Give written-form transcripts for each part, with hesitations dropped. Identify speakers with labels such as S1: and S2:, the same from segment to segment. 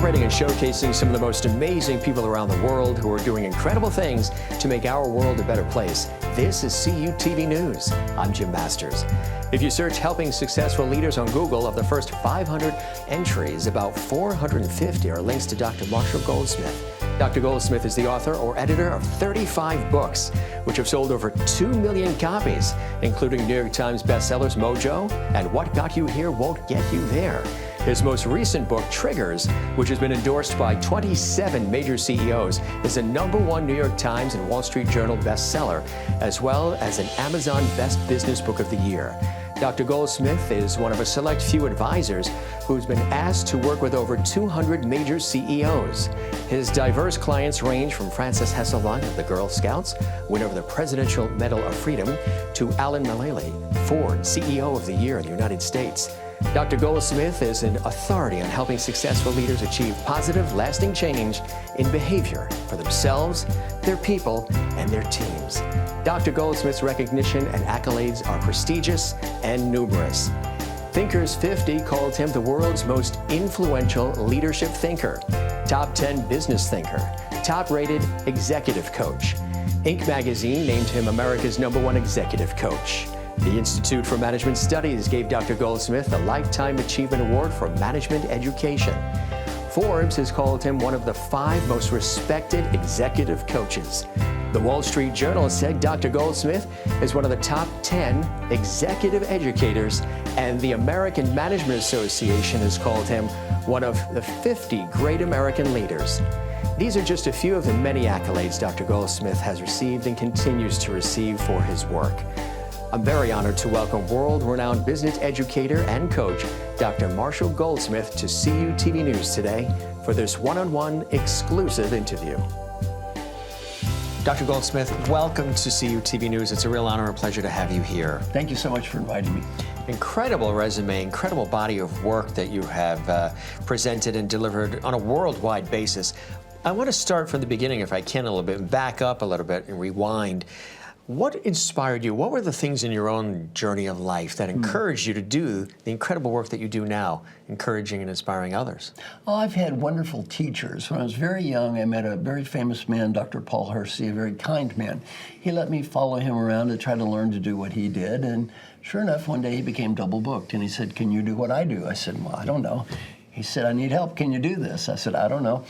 S1: celebrating and showcasing some of the most amazing people around the world who are doing incredible things to make our world a better place. This is CUTV News. I'm Jim Masters. If you search helping successful leaders on Google, of the first 500 entries, about 450 are links to Dr. Marshall Goldsmith. Dr. Goldsmith is the author or editor of 35 books, which have sold over 2 million copies, including New York Times bestsellers Mojo and What Got You Here Won't Get You There. His most recent book, Triggers, which has been endorsed by 27 major CEOs, is a #1 New York Times and Wall Street Journal bestseller, as well as an Amazon Best Business Book of the Year. Dr. Goldsmith is one of a select few advisors who's been asked to work with over 200 major CEOs. His diverse clients range from Frances Hesselbein of the Girl Scouts, winner of the Presidential Medal of Freedom, to Alan Mulally, Ford CEO of the Year in the United States. Dr. Goldsmith is an authority on helping successful leaders achieve positive, lasting change in behavior for themselves, their people, and their teams. Dr. Goldsmith's recognition and accolades are prestigious and numerous. Thinkers 50 called him the world's most influential leadership thinker, top 10 business thinker, top-rated executive coach. Inc. magazine named him America's #1 executive coach. The Institute for Management Studies gave Dr. Goldsmith a Lifetime Achievement Award for Management Education. Forbes has called him one of the 5 most respected executive coaches. The Wall Street Journal said Dr. Goldsmith is one of the top 10 executive educators, and the American Management Association has called him one of the 50 great American leaders. These are just a few of the many accolades Dr. Goldsmith has received and continues to receive for his work. I'm very honored to welcome world-renowned business educator and coach, Dr. Marshall Goldsmith, to CUTV News today for this one-on-one exclusive interview. Dr. Goldsmith, welcome to CUTV News. It's a real honor and pleasure to have you here.
S2: Thank you so much for inviting me.
S1: Incredible resume, incredible body of work that you have presented and delivered on a worldwide basis. I want to start from the beginning, if I can, a little bit, back up a little bit and rewind. What inspired you? What were the things in your own journey of life that encouraged you to do the incredible work that you do now, encouraging and inspiring others?
S2: Well, I've had wonderful teachers. When I was very young, I met a very famous man, Dr. Paul Hersey, a very kind man. He let me follow him around to try to learn to do what he did. And sure enough, one day he became double booked. And he said, "Can you do what I do?" I said, "Well, I don't know." He said, "I need help. Can you do this?" I said, "I don't know."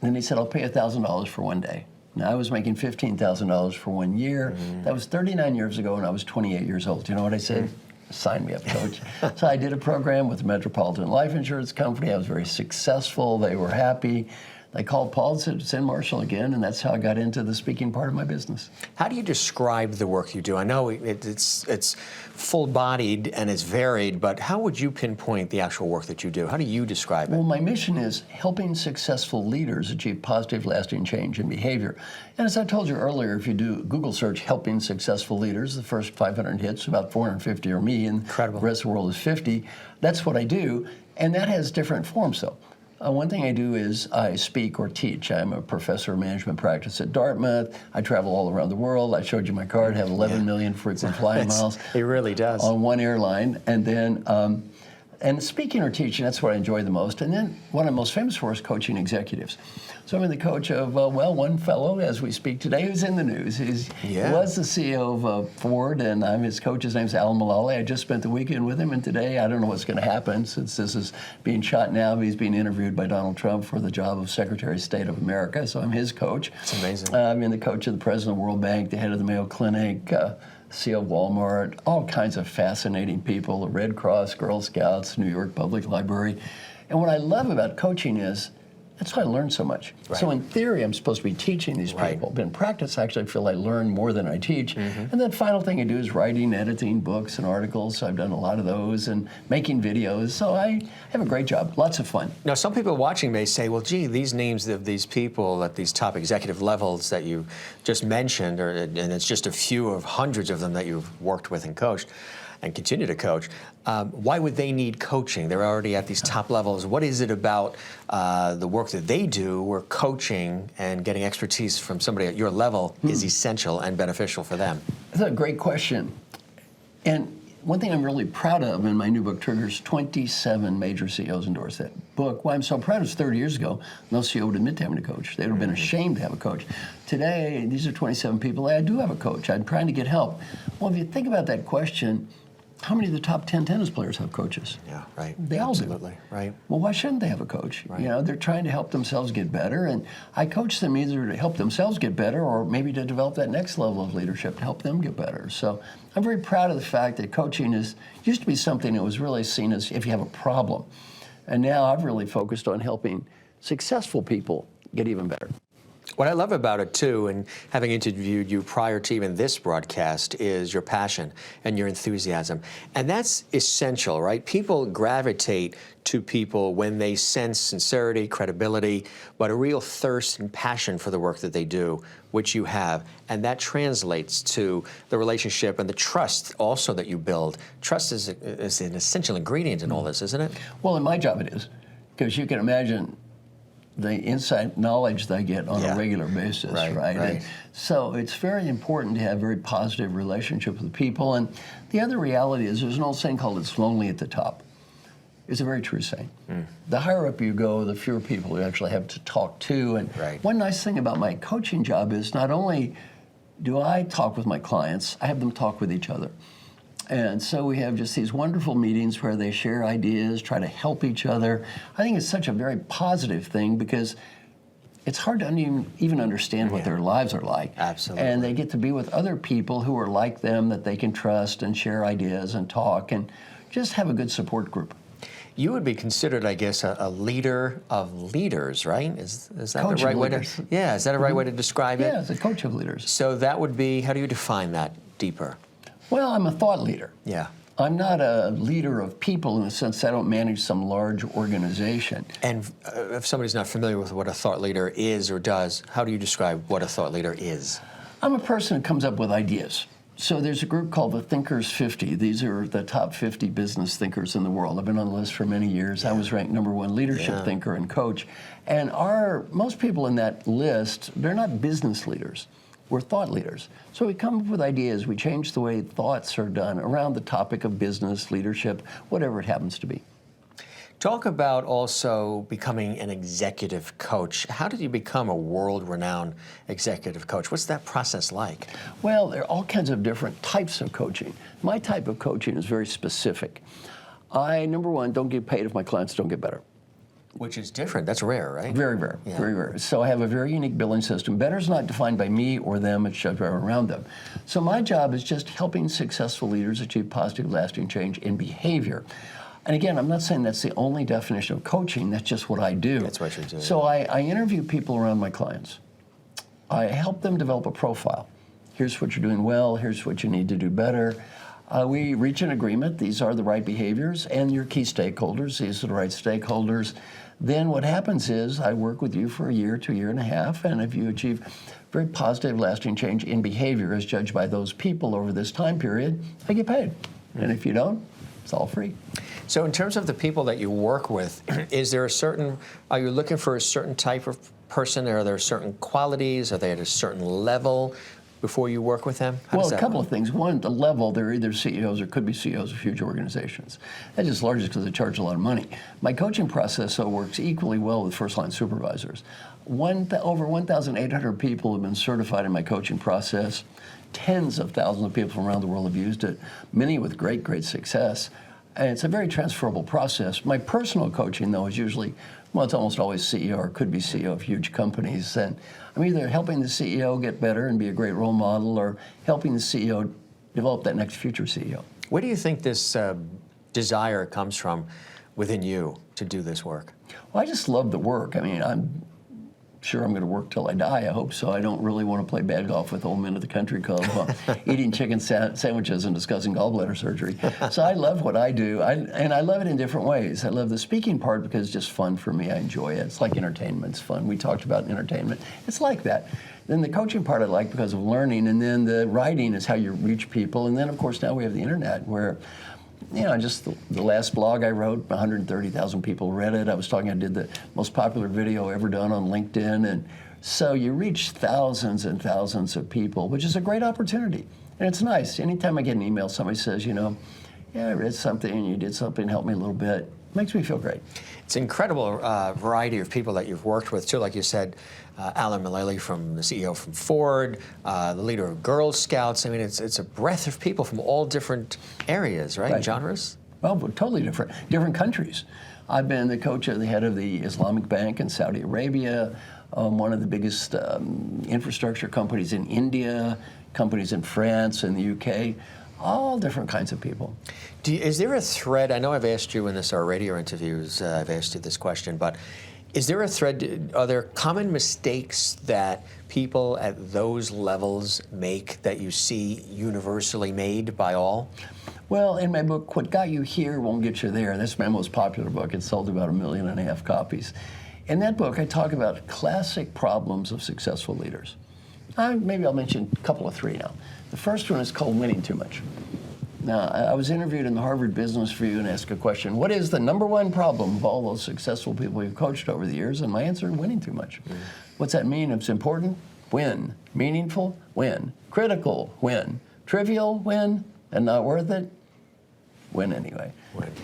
S2: Then he said, "I'll pay $1,000 for one day." Now, I was making $15,000 for 1 year. That was 39 years ago, and I was 28 years old. You know what I said? Sign me up, coach. So I did a program with the Metropolitan Life Insurance Company. I was very successful. They were happy. They called Paul and said, "Send Marshall again," and that's how I got into the speaking part of my business.
S1: How do you describe the work you do? I know it's full-bodied and it's varied, but how would you pinpoint the actual work that you do? How do you describe it?
S2: Well, my mission is helping successful leaders achieve positive, lasting change in behavior. And as I told you earlier, if you do Google search helping successful leaders, the first 500 hits, about 450 are me, and
S1: Incredible.
S2: The rest of the world is 50. That's what I do, and that has different forms, though. One thing I do is I speak or teach. I'm a professor of management practice at Dartmouth. I travel all around the world. I showed you my card, have 11 million frequent flyer miles.
S1: It really does.
S2: On one airline. And then, and speaking or teaching, that's what I enjoy the most. And then what I'm most famous for is coaching executives. So I'm the coach of, one fellow, as we speak today, who's in the news. He was the CEO of Ford, and I'm his coach. His name's Alan Mulally. I just spent the weekend with him, and today, I don't know what's going to happen since this is being shot now. He's being interviewed by Donald Trump for the job of Secretary of State of America, so I'm his coach.
S1: It's amazing.
S2: I'm the coach of the President of the World Bank, the head of the Mayo Clinic, CEO of Walmart, all kinds of fascinating people, the Red Cross, Girl Scouts, New York Public Library. And what I love about coaching is that's why I learned so much.
S1: Right.
S2: So in theory, I'm supposed to be teaching these people. But in practice, actually, I feel I learn more than I teach. And then final thing I do is writing, editing books and articles. So I've done a lot of those, and making videos. So I have a great job, lots of fun.
S1: Now, some people watching may say, well, gee, these names of these people at these top executive levels that you just mentioned, and it's just a few of hundreds of them that you've worked with and coached and continue to coach, why would they need coaching? They're already at these top levels. What is it about the work that they do where coaching and getting expertise from somebody at your level is essential and beneficial for them?
S2: That's a great question. And one thing I'm really proud of in my new book, Triggers, 27 major CEOs endorsed that book. Why I'm so proud is 30 years ago, no CEO would admit to having a coach. They would have been ashamed to have a coach. Today, these are 27 people. I do have a coach. I'm trying to get help. Well, if you think about that question, how many of the top 10 tennis players have coaches?
S1: Yeah, right.
S2: They all do.
S1: Absolutely, right.
S2: Well, why shouldn't they have a coach?
S1: Right.
S2: You know, they're trying to help themselves get better, and I coach them either to help themselves get better or maybe to develop that next level of leadership to help them get better. So I'm very proud of the fact that coaching used to be something that was really seen as if you have a problem. And now I've really focused on helping successful people get even better.
S1: What I love about it, too, and having interviewed you prior to even this broadcast, is your passion and your enthusiasm. And that's essential, right? People gravitate to people when they sense sincerity, credibility, but a real thirst and passion for the work that they do, which you have. And that translates to the relationship and the trust also that you build. Trust is an essential ingredient in all this, isn't it?
S2: Well, in my job it is, because you can imagine the inside knowledge they get on a regular basis, right? And so it's very important to have a very positive relationship with people. And the other reality is there's an old saying called "it's lonely at the top." It's a very true saying. The higher up you go, the fewer people you actually have to talk to. And one nice thing about my coaching job is not only do I talk with my clients, I have them talk with each other. And so we have just these wonderful meetings where they share ideas, try to help each other. I think it's such a very positive thing because it's hard to even understand what their lives are like.
S1: Absolutely.
S2: And they get to be with other people who are like them that they can trust and share ideas and talk and just have a good support group.
S1: You would be considered, I guess, a leader of leaders, right? Is that
S2: Coach
S1: the right
S2: of
S1: way to?
S2: leaders.
S1: Yeah, is that a right way to describe it?
S2: Yeah, as a coach of leaders.
S1: So that would be, how do you define that deeper?
S2: Well, I'm a thought leader.
S1: Yeah.
S2: I'm not a leader of people in the sense I don't manage some large organization.
S1: And if somebody's not familiar with what a thought leader is or does, how do you describe what a thought leader is?
S2: I'm a person who comes up with ideas. So there's a group called the Thinkers 50. These are the top 50 business thinkers in the world. I've been on the list for many years. I was ranked #1 leadership thinker and coach. And most people in that list, they're not business leaders. We're thought leaders. So we come up with ideas. We change the way thoughts are done around the topic of business, leadership, whatever it happens to be.
S1: Talk about also becoming an executive coach. How did you become a world-renowned executive coach? What's that process like?
S2: Well, there are all kinds of different types of coaching. My type of coaching is very specific. I, #1, don't get paid if my clients don't get better.
S1: Which is different. That's rare, right?
S2: Very rare, very rare. So I have a very unique billing system. Better is not defined by me or them, it's just around them. So my job is just helping successful leaders achieve positive, lasting change in behavior. And again, I'm not saying that's the only definition of coaching, that's just what I do.
S1: That's what you do.
S2: So I interview people around my clients. I help them develop a profile. Here's what you're doing well, here's what you need to do better. We reach an agreement, these are the right behaviors, and your key stakeholders, these are the right stakeholders. Then what happens is I work with you for a year to a year and a half, and if you achieve very positive, lasting change in behavior as judged by those people over this time period, I get paid. And if you don't, it's all free.
S1: So in terms of the people that you work with, are you looking for a certain type of person? Are there certain qualities? Are they at a certain level before you work with them?
S2: Well, a couple of things. One, the level, they're either CEOs or could be CEOs of huge organizations. That's just largely because they charge a lot of money. My coaching process, though, works equally well with first-line supervisors. Over 1,800 people have been certified in my coaching process. Tens of thousands of people from around the world have used it, many with great, great success. And it's a very transferable process. My personal coaching, though, is usually, well, it's almost always CEO or could be CEO of huge companies. And I'm either helping the CEO get better and be a great role model or helping the CEO develop that next future CEO.
S1: Where do you think this desire comes from within you to do this work?
S2: Well, I just love the work. I mean, I'm sure I'm going to work till I die. I hope so. I don't really want to play bad golf with old men at the country club, eating chicken sandwiches and discussing gallbladder surgery. So I love what I do, and I love it in different ways. I love the speaking part because it's just fun for me. I enjoy it. It's like entertainment. It's fun. We talked about entertainment. It's like that. Then the coaching part I like because of learning, and then the writing is how you reach people. And then, of course, now we have the internet where, you know, just the last blog I wrote, 130,000 people read it. I did the most popular video ever done on LinkedIn. And so you reach thousands and thousands of people, which is a great opportunity. And it's nice. Anytime I get an email, somebody says, you know, yeah, I read something and you did something, helped me a little bit. Makes me feel great.
S1: It's an incredible variety of people that you've worked with, too. Like you said, Alan Mulally, from the CEO from Ford, the leader of Girl Scouts. I mean, it's a breadth of people from all different areas, right? Genres?
S2: Well, totally different countries. I've been the coach of the head of the Islamic Bank in Saudi Arabia, one of the biggest infrastructure companies in India, companies in France and the UK, all different kinds of people.
S1: Is there a thread? I know I've asked you in our radio interviews, I've asked you this question, but is there a thread? Are there common mistakes that people at those levels make that you see universally made by all?
S2: Well, in my book, What Got You Here Won't Get You There, that's my most popular book. It sold about 1.5 million copies. In that book, I talk about classic problems of successful leaders. Maybe I'll mention a couple of three now. The first one is called winning too much. Now, I was interviewed in the Harvard Business Review and asked a question, what is the #1 problem of all those successful people you've coached over the years? And my answer, winning too much. What's that mean? It's important? Win. Meaningful? Win. Critical? Win. Trivial? Win. And not worth it? Win anyway.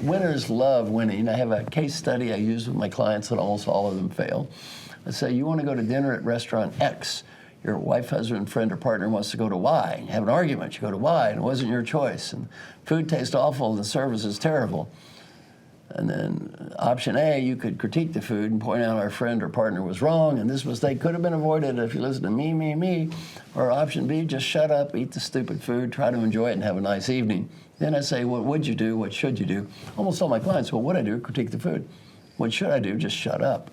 S2: Winners love winning. I have a case study I use with my clients and almost all of them fail. I say, you want to go to dinner at restaurant X. Your wife, husband, friend, or partner wants to go to Y. You have an argument. You go to Y, and it wasn't your choice. And food tastes awful, and the service is terrible. And then option A, you could critique the food and point out our friend or partner was wrong, and this mistake could have been avoided if you listened to me. Or option B, just shut up, eat the stupid food, try to enjoy it, and have a nice evening. Then I say, what would you do? What should you do? Almost all my clients, well, what I do? Critique the food. What should I do? Just shut up.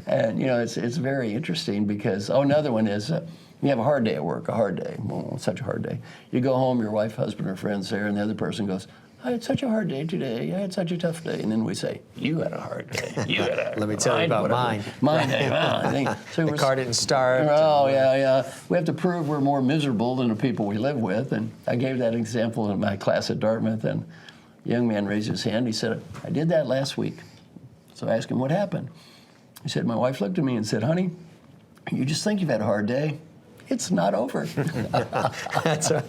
S2: And, you know, it's very interesting because, another one is you have a hard day at work, a hard day. Well, it's such a hard day. You go home, your wife, husband, or friend's there, and the other person goes, I had such a hard day today. I had such a tough day. And then we say, you had a hard day. You had a hard day.
S1: Let me tell you about mine.
S2: Mine day. I think, so
S1: the car didn't start.
S2: Oh, yeah. We have to prove we're more miserable than the people we live with. And I gave that example in my class at Dartmouth. And a young man raised his hand. He said, I did that last week. So I asked him, what happened? He said, my wife looked at me and said, honey, you just think you've had a hard day. It's not over.
S1: That's right.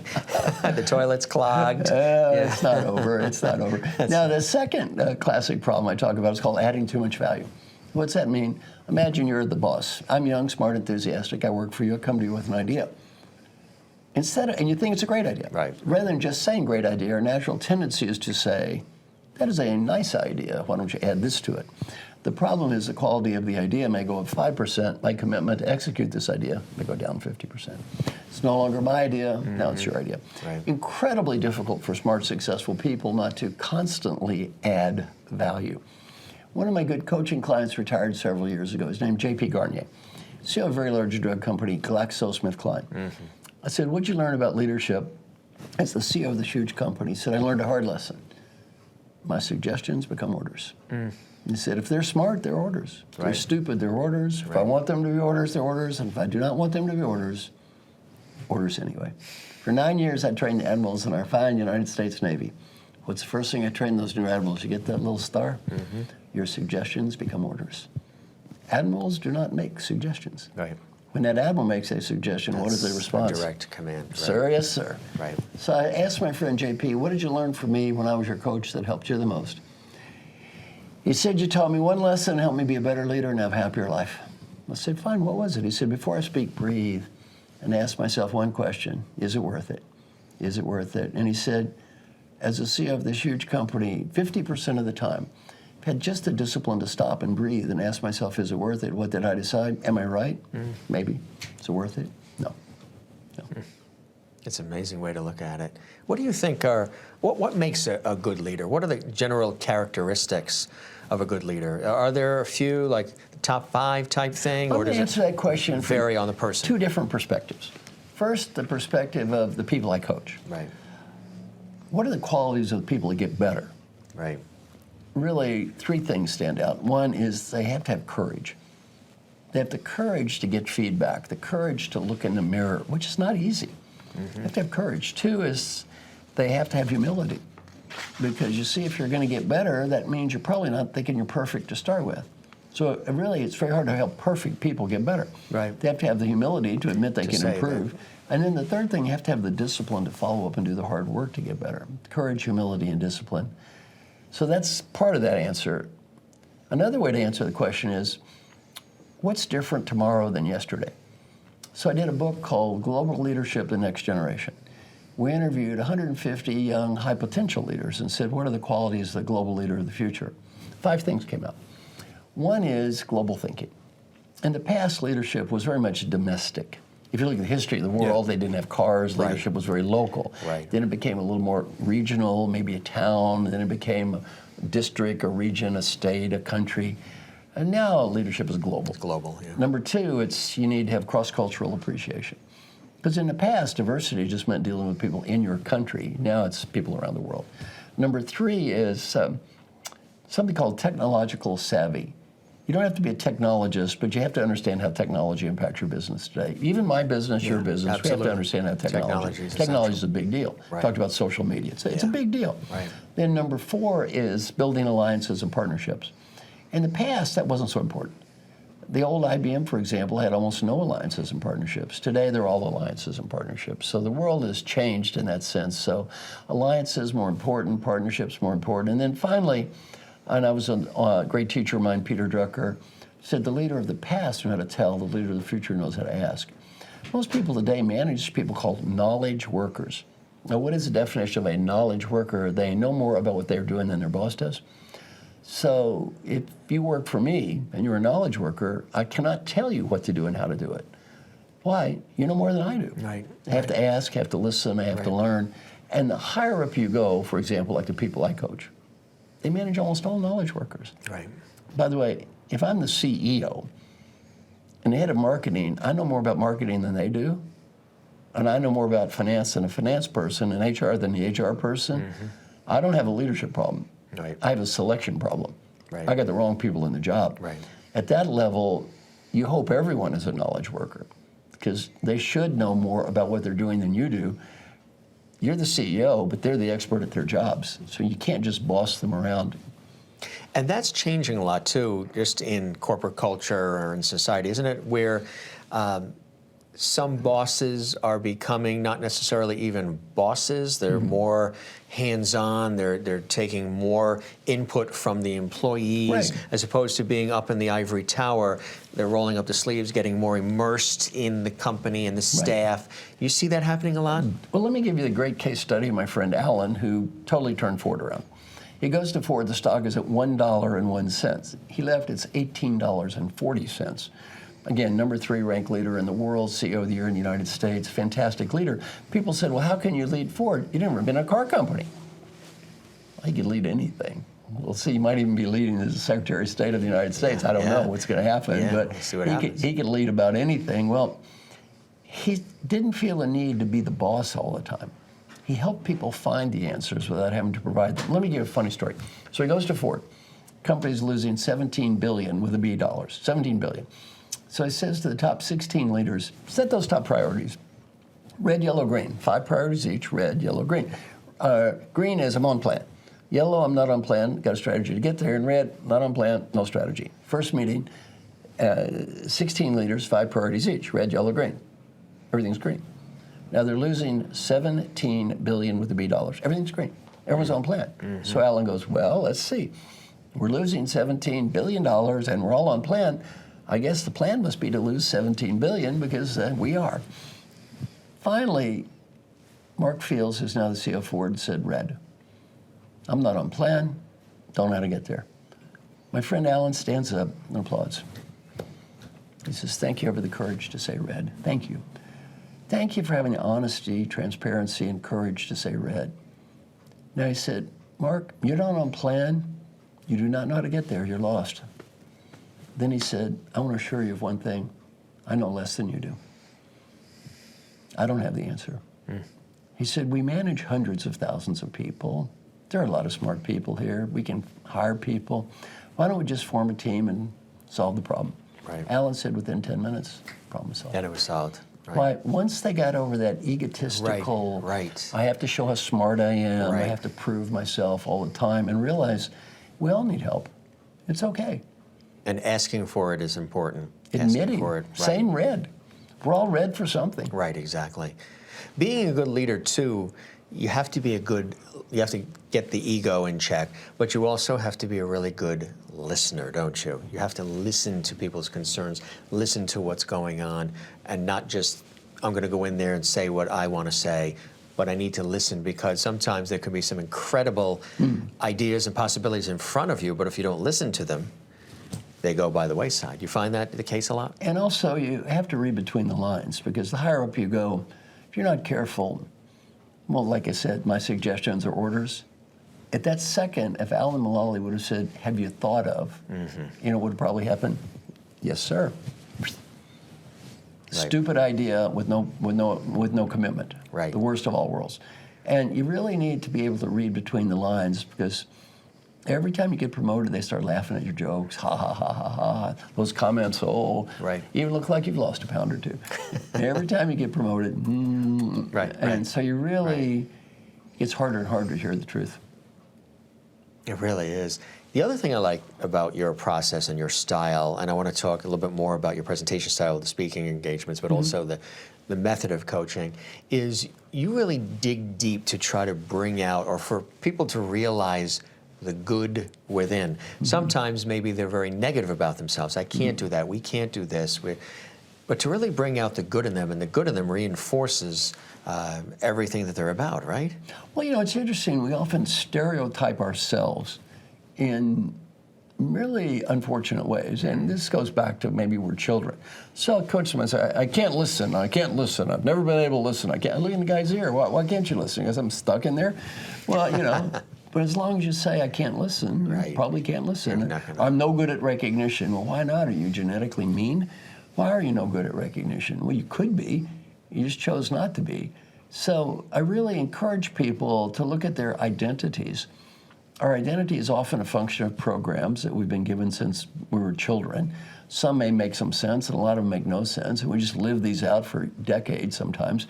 S1: The toilet's clogged.
S2: It's not over. It's not over. Now, the second classic problem I talk about is called adding too much value. What's that mean? Imagine you're the boss. I'm young, smart, enthusiastic. I work for you. I come to you with an idea. And you think it's a great idea.
S1: Right.
S2: Rather than just saying great idea, our natural tendency is to say, that is a nice idea. Why don't you add this to it? The problem is the quality of the idea may go up 5%. My commitment to execute this idea may go down 50%. It's no longer my idea. Now it's your idea.
S1: Right.
S2: Incredibly difficult for smart, successful people not to constantly add value. One of my good coaching clients retired several years ago. His name J.P. Garnier, CEO of a very large drug company, GlaxoSmithKline. I said, what'd you learn about leadership as the CEO of this huge company? He said, I learned a hard lesson. My suggestions become orders. He said, if they're smart, they're orders. If they're stupid, they're orders. If I want them to be orders, they're orders. And if I do not want them to be orders, orders anyway. For 9 years, I trained admirals in our fine United States Navy. What's the first thing I train those new admirals? You get that little star? Your suggestions become orders. Admirals do not make suggestions.
S1: Right.
S2: When that admiral makes a suggestion, what is the response?
S1: Direct command. Right.
S2: Sir, yes, sir.
S1: Right.
S2: So I asked my friend JP, what did you learn from me when I was your coach that helped you the most? He said, you taught me one lesson, helped me be a better leader and have a happier life. I said, fine, what was it? He said, before I speak, breathe and ask myself one question, is it worth it? Is it worth it? And he said, as a CEO of this huge company, 50% of the time, I've had just the discipline to stop and breathe and ask myself, is it worth it? What did I decide? Am I right? Maybe. Is it worth it? No.
S1: It's an amazing way to look at it. What do you think what makes a good leader? What are the general characteristics of a good leader? Are there a few, like the top 5 type thing?
S2: Or does it answer that question
S1: vary on the person?
S2: 2 different perspectives. First, the perspective of the people I coach.
S1: Right.
S2: What are the qualities of the people that get better?
S1: Right.
S2: Really, 3 things stand out. One is they have to have courage. They have the courage to get feedback, the courage to look in the mirror, which is not easy. They have to have courage. 2 is they have to have humility. Because you see, if you're going to get better, that means you're probably not thinking you're perfect to start with. So really, it's very hard to help perfect people get better.
S1: Right.
S2: They have to have the humility to admit they can improve. And then the third thing, you have to have the discipline to follow up and do the hard work to get better. Courage, humility, and discipline. So that's part of that answer. Another way to answer the question is, what's different tomorrow than yesterday? So I did a book called Global Leadership, The Next Generation. We interviewed 150 young high potential leaders and said, what are the qualities of the global leader of the future? 5 things came out. One is global thinking. In the past, leadership was very much domestic. If you look at the history of the world, they didn't have cars, leadership was very local. Then it became a little more regional, maybe a town, then it became a district, a region, a state, a country. And now leadership is global.
S1: Global, yeah.
S2: Number 2, you need to have cross-cultural appreciation. Because in the past, diversity just meant dealing with people in your country. Now it's people around the world. Number 3 is something called technological savvy. You don't have to be a technologist, but you have to understand how technology impacts your business today. Even my business, your business,
S1: absolutely.
S2: we have to understand how technology is a big deal. Talked about social media. It's a big deal. Then number 4 is building alliances and partnerships. In the past, that wasn't so important. The old IBM, for example, had almost no alliances and partnerships. Today, they're all alliances and partnerships. So the world has changed in that sense. So alliances more important, partnerships more important. And then finally, and I was a great teacher of mine, Peter Drucker, said the leader of the past knew how to tell, the leader of the future knows how to ask. Most people today manage people called knowledge workers. Now, what is the definition of a knowledge worker? They know more about what they're doing than their boss does. So if you work for me and you're a knowledge worker, I cannot tell you what to do and how to do it. Why? You know more than I do. I have to ask, have to listen, I have to learn. And the higher up you go, for example, like the people I coach, they manage almost all knowledge workers. By the way, if I'm the CEO and the head of marketing, I know more about marketing than they do. And I know more about finance than a finance person and HR than the HR person. I don't have a leadership problem. I have a selection problem. I got the wrong people in the job. At that level, you hope everyone is a knowledge worker because they should know more about what they're doing than you do. You're the CEO, but they're the expert at their jobs. So you can't just boss them around.
S1: And that's changing a lot, too, just in corporate culture or in society, isn't it? Where some bosses are becoming not necessarily even bosses. They're more hands-on. They're taking more input from the employees as opposed to being up in the ivory tower. They're rolling up the sleeves, getting more immersed in the company and the staff. You see that happening a lot?
S2: Well, let me give you the great case study of my friend Alan, who totally turned Ford around. He goes to Ford, the stock is at $1.01. He left, it's $18.40. Again, number 3 ranked leader in the world, CEO of the year in the United States, fantastic leader. People said, well, how can you lead Ford? You've never been in a car company. Well, he could lead anything. We'll see, he might even be leading as the Secretary of State of the United States. I don't know what's going to happen, but he could lead about anything. Well, he didn't feel a need to be the boss all the time. He helped people find the answers without having to provide them. Let me give you a funny story. So he goes to Ford. Company's losing $17 billion with a B dollars, $17 billion. So he says to the top 16 leaders, set those top priorities. Red, yellow, green. 5 priorities each, red, yellow, green. Green is I'm on plan. Yellow, I'm not on plan, got a strategy to get there. And red, not on plan, no strategy. First meeting, 16 leaders, 5 priorities each, red, yellow, green. Everything's green. Now they're losing $17 billion with the B dollars. Everything's green. Everyone's on plan. So Alan goes, well, let's see. We're losing $17 billion and we're all on plan. I guess the plan must be to lose $17 billion because we are. Finally, Mark Fields, who's now the CEO of Ford, said, red. I'm not on plan, don't know how to get there. My friend Alan stands up and applauds. He says, thank you for the courage to say red. Thank you. Thank you for having the honesty, transparency, and courage to say red. Now he said, Mark, you're not on plan, you do not know how to get there, you're lost. Then he said, I want to assure you of one thing. I know less than you do. I don't have the answer. He said, we manage hundreds of thousands of people. There are a lot of smart people here. We can hire people. Why don't we just form a team and solve the problem? Alan said within 10 minutes, problem solved.
S1: And it was solved.
S2: Why? Once they got over that egotistical, I have to show how smart I am, I have to prove myself all the time, and realize we all need help. It's okay.
S1: And asking for it is important.
S2: Admitting, saying red. we're all read for something.
S1: Right, exactly. Being a good leader, too, you have to get the ego in check, but you also have to be a really good listener, don't you? You have to listen to people's concerns, listen to what's going on, and not just, I'm going to go in there and say what I want to say, but I need to listen, because sometimes there can be some incredible ideas and possibilities in front of you, but if you don't listen to them, they go by the wayside. You find that the case a lot?
S2: And also, you have to read between the lines, because the higher up you go, if you're not careful, well, like I said, my suggestions are orders. At that second, if Alan Mulally would have said, have you thought of, you know what would probably happen? Yes, sir. Right. Stupid idea with no commitment.
S1: Right.
S2: The worst of all worlds. And you really need to be able to read between the lines, because every time you get promoted, they start laughing at your jokes. Ha, ha, ha, ha, ha. Those comments,
S1: right.
S2: You look like you've lost a pound or two. Every time you get promoted,
S1: right.
S2: And so you really, it's harder and harder to hear the truth.
S1: It really is. The other thing I like about your process and your style, and I want to talk a little bit more about your presentation style, the speaking engagements, but also the method of coaching, is you really dig deep to try to bring out, or for people to realize, the good within. Sometimes maybe they're very negative about themselves. I can't do that. We can't do this. But to really bring out the good in them, and the good in them reinforces everything that they're about, right?
S2: Well, you know, it's interesting. We often stereotype ourselves in really unfortunate ways, and this goes back to maybe we're children. So I'll coach them and say, I can't listen. I've never been able to listen. I can't. Look in the guy's ear. Why can't you listen? Because I'm stuck in there? Well, you know. But as long as you say, I can't listen, you probably can't listen. I'm no good at recognition. Well, why not? Are you genetically mean? Why are you no good at recognition? Well, you could be. You just chose not to be. So I really encourage people to look at their identities. Our identity is often a function of programs that we've been given since we were children. Some may make some sense, and a lot of them make no sense, and we just live these out for decades sometimes,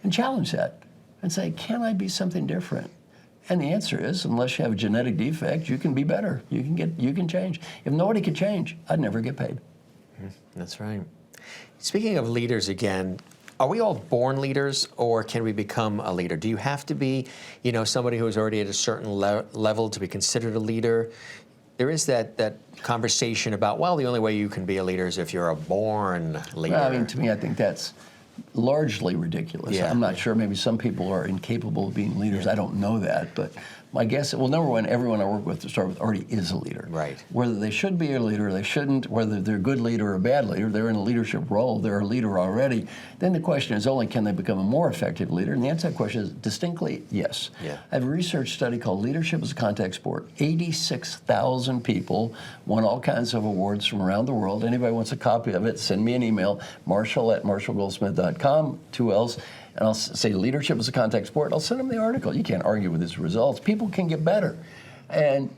S2: and challenge that and say, can I be something different? And the answer is, unless you have a genetic defect, you can be better. You can change. If nobody could change, I'd never get paid.
S1: That's right. Speaking of leaders again, are we all born leaders, or can we become a leader? Do you have to be, somebody who's already at a certain level to be considered a leader? There is that conversation about, well, the only way you can be a leader is if you're a born leader.
S2: Well, I mean, to me, I think that's largely ridiculous.
S1: Yeah.
S2: I'm not sure. Maybe some people are incapable of being leaders. I don't know that, but my guess, well, number one, everyone I work with to start with already is a leader.
S1: Right.
S2: Whether they should be a leader, they shouldn't, whether they're a good leader or a bad leader, they're in a leadership role, they're a leader already. Then the question is only, can they become a more effective leader? And the answer to that question is distinctly yes.
S1: Yeah.
S2: I have a research study called Leadership as a Contact Sport. 86,000 people won all kinds of awards from around the world. Anybody wants a copy of it, send me an email, marshall@marshallgoldsmith.com, 2 L's. And I'll say leadership is a contact sport. I'll send them the article. You can't argue with his results. People can get better. And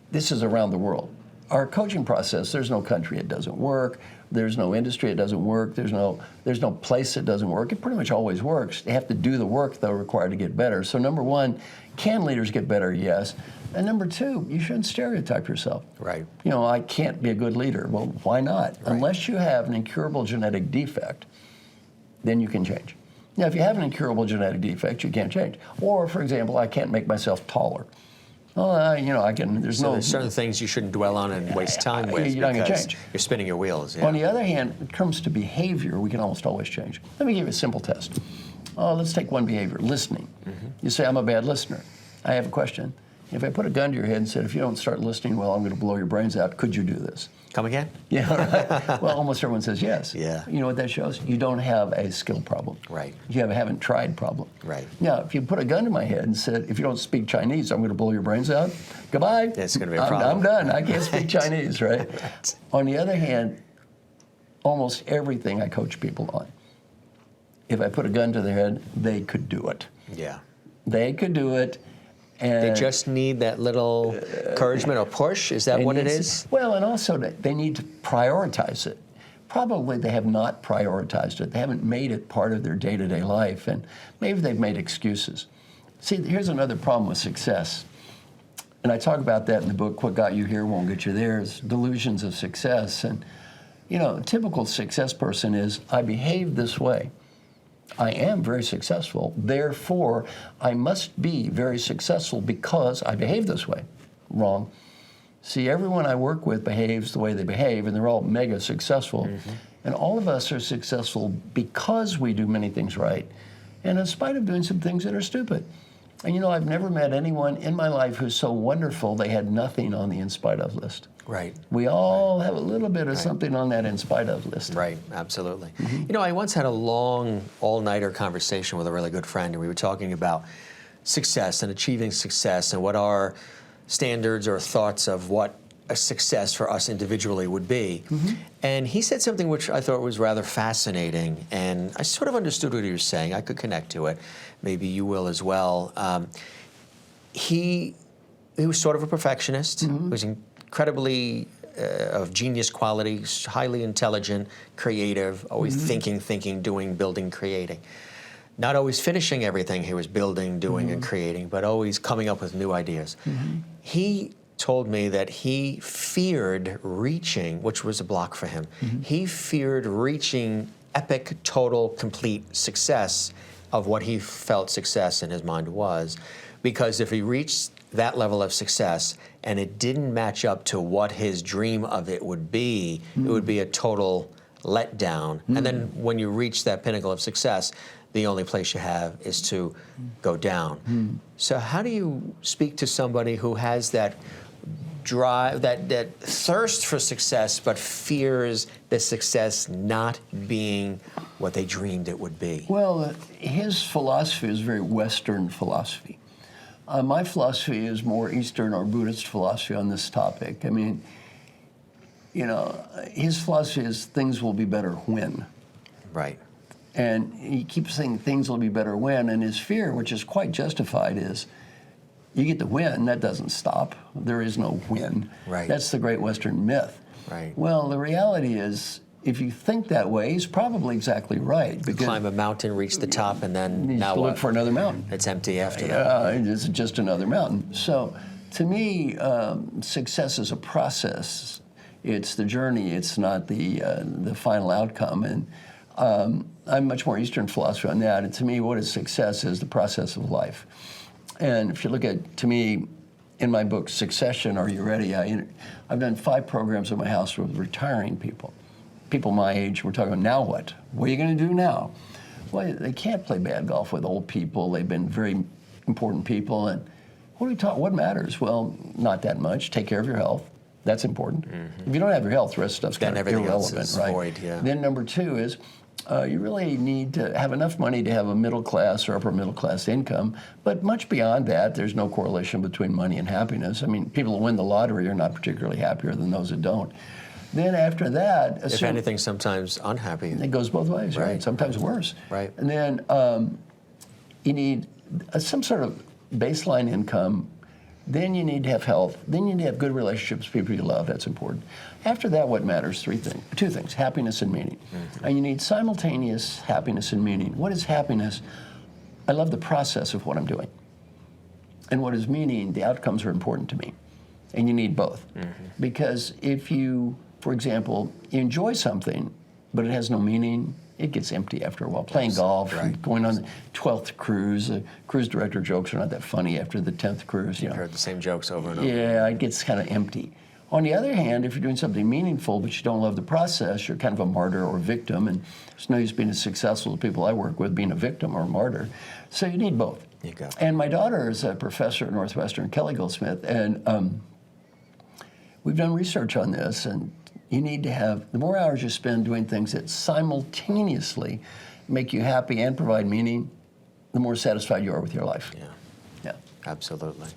S2: this is around the world. Our coaching process, there's no country it doesn't work. There's no industry it doesn't work. There's no place it doesn't work. It pretty much always works. They have to do the work they're required to get better. So number one, can leaders get better? Yes. And number two, you shouldn't stereotype yourself.
S1: Right.
S2: I can't be a good leader. Well, why not? Right. Unless you have an incurable genetic defect, then you can change. Now, if you have an incurable genetic defect, you can't change. Or, for example, I can't make myself taller. Well, I can. There's
S1: certain things you shouldn't dwell on and waste time with
S2: you're not going to
S1: because
S2: change.
S1: You're spinning your wheels. Yeah.
S2: On the other hand, when it comes to behavior, we can almost always change. Let me give you a simple test. Let's take one behavior, listening. You say, I'm a bad listener. I have a question. If I put a gun to your head and said, if you don't start listening well, I'm going to blow your brains out, could you do this?
S1: Come again?
S2: Yeah, right. Well, almost everyone says yes.
S1: Yeah.
S2: You know what that shows? You don't have a skill problem.
S1: Right.
S2: You haven't tried problem.
S1: Right.
S2: Now, if you put a gun to my head and said, if you don't speak Chinese, I'm going to blow your brains out, goodbye.
S1: It's going to be a problem.
S2: I'm done. I can't speak Chinese, right?
S1: Right?
S2: On the other hand, almost everything I coach people on, if I put a gun to their head, they could do it.
S1: Yeah.
S2: They could do it. And
S1: they just need that little encouragement or push? Is that what it is?
S2: Well, and also they need to prioritize it. Probably they have not prioritized it. They haven't made it part of their day-to-day life, and maybe they've made excuses. See, here's another problem with success. And I talk about that in the book, What Got You Here Won't Get You There. It's delusions of success. And, You know, a typical success person is, I behave this way. I am very successful, therefore I must be very successful because I behave this way. Wrong. See, everyone I work with behaves the way they behave, and they're all mega successful. And all of us are successful because we do many things right, and in spite of doing some things that are stupid. And you know, I've never met anyone in my life who's so wonderful they had nothing on the in spite of list.
S1: Right.
S2: We all have a little bit of something on that in spite of list.
S1: Right, absolutely. You know, I once had a long, all-nighter conversation with a really good friend, and we were talking about success and achieving success and what our standards or thoughts of what a success for us individually would be. And he said something which I thought was rather fascinating, and I sort of understood what he was saying. I could connect to it. Maybe you will as well. He was sort of a perfectionist. He was incredibly of genius qualities, highly intelligent, creative, always thinking, doing, building, creating. Not always finishing everything he was building, doing, and creating, but always coming up with new ideas. He told me that he feared reaching, which was a block for him, he feared reaching epic, total, complete success of what he felt success in his mind was, because if he reached that level of success and it didn't match up to what his dream of it would be, it would be a total letdown. And then when you reach that pinnacle of success, the only place you have is to go down. So how do you speak to somebody who has that drive, that thirst for success, but fears the success not being what they dreamed it would be?
S2: Well, his philosophy is very Western philosophy. My philosophy is more Eastern or Buddhist philosophy on this topic. I mean, you know, his philosophy is things will be better when.
S1: Right.
S2: And he keeps saying things will be better when, and his fear, which is quite justified, is you get the win, that doesn't stop. There is no win.
S1: Right.
S2: That's the great Western myth.
S1: Right.
S2: Well, the reality is, if you think that way, he's probably exactly right.
S1: You climb a mountain, reach the top, and then now
S2: look
S1: what?
S2: for another mountain.
S1: It's empty after that.
S2: It's just another mountain. So, to me, success is a process. It's the journey. It's not the final outcome. And I'm much more Eastern philosophy on that. And to me, what is success is the process of life. And if you look at, to me, in my book, Succession, Are You Ready? I've done 5 programs at my house with retiring people. People my age, we're talking about now what? What are you going to do now? Well, they can't play bad golf with old people. They've been very important people. And what do we talk? What matters? Well, not that much. Take care of your health. That's important. If you don't have your health, the rest of stuff's kind of irrelevant, right?
S1: Void, yeah.
S2: Then number 2 is you really need to have enough money to have a middle class or upper middle class income. But much beyond that, there's no correlation between money and happiness. I mean, people who win the lottery are not particularly happier than those that don't. Then after that,
S1: if anything, sometimes unhappy.
S2: It goes both ways, right? Sometimes worse.
S1: Right.
S2: And then you need some sort of baseline income. Then you need to have health. Then you need to have good relationships, people you love. That's important. After that, what matters? 2 things: happiness and meaning. And you need simultaneous happiness and meaning. What is happiness? I love the process of what I'm doing. And what is meaning? The outcomes are important to me. And you need both. Because if you, for example, enjoy something, but it has no meaning, it gets empty after a while. Playing golf, going on the 12th cruise. The cruise director jokes are not that funny after the 10th cruise.
S1: You've heard the same jokes over and over.
S2: Yeah, it gets kind of empty. On the other hand, if you're doing something meaningful but you don't love the process, you're kind of a martyr or victim, and there's no use being as successful as people I work with being a victim or a martyr. So you need both.
S1: You go.
S2: And my daughter is a professor at Northwestern, Kelly Goldsmith, and we've done research on this, and you need to have, the more hours you spend doing things that simultaneously make you happy and provide meaning, the more satisfied you are with your life. Yeah.
S1: Absolutely.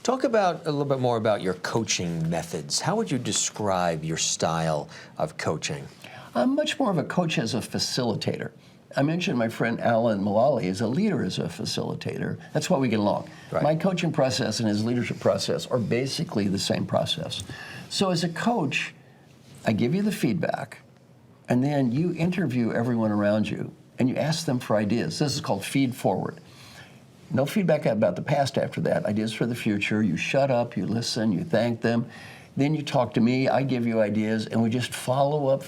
S1: Talk about a little bit more about your coaching methods. How would you describe your style of coaching?
S2: I'm much more of a coach as a facilitator. I mentioned my friend Alan Mulally is a leader as a facilitator. That's why we get along.
S1: Right.
S2: My coaching process and his leadership process are basically the same process. So as a coach, I give you the feedback, and then you interview everyone around you, and you ask them for ideas. This is called feed forward. No feedback about the past after that. Ideas for the future. You shut up, you listen, you thank them, Then you talk to me, I give you ideas, and we just follow up.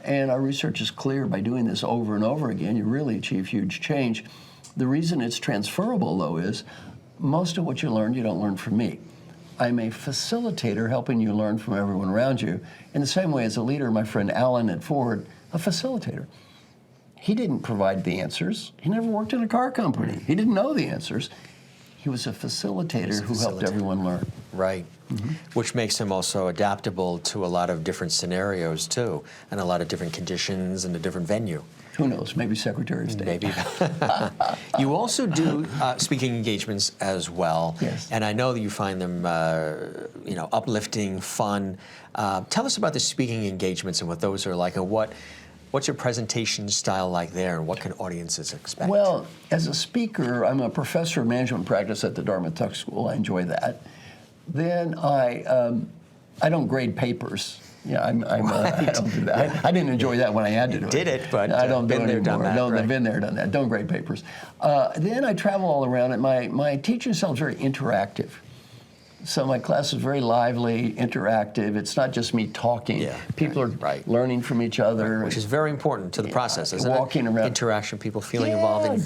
S2: And our research is clear, by doing this over and over again, you really achieve huge change. The reason it's transferable, though, is most of what you learn, you don't learn from me. I'm a facilitator helping you learn from everyone around you. In the same way as a leader, my friend Alan at Ford, a facilitator. He didn't provide the answers. He never worked in a car company. He didn't know the answers. He was a facilitator who helped everyone learn.
S1: Right. Which makes him also adaptable to a lot of different scenarios, too, and a lot of different conditions and a different venue.
S2: Who knows? Maybe Secretary of State.
S1: Maybe. You also do speaking engagements as well.
S2: Yes.
S1: And I know that you find them, uplifting, fun. Tell us about the speaking engagements and what those are like, and what's your presentation style like there, and what can audiences expect?
S2: Well, as a speaker, I'm a professor of management practice at the Dartmouth Tuck School. I enjoy that. Then I don't grade papers. Yeah, I don't do that. I didn't enjoy that when I had to do it.
S1: Did it, but
S2: I don't do
S1: been
S2: it
S1: there,
S2: anymore.
S1: done that.
S2: No,
S1: right.
S2: I've been there, done that. Don't grade papers. Then I travel all around, and my teaching style is very interactive. So my class is very lively, interactive. It's not just me talking.
S1: Yeah,
S2: people are learning from each other.
S1: Which is very important to the process, isn't
S2: walking
S1: it?
S2: Around.
S1: Interaction, people feeling involved, invested.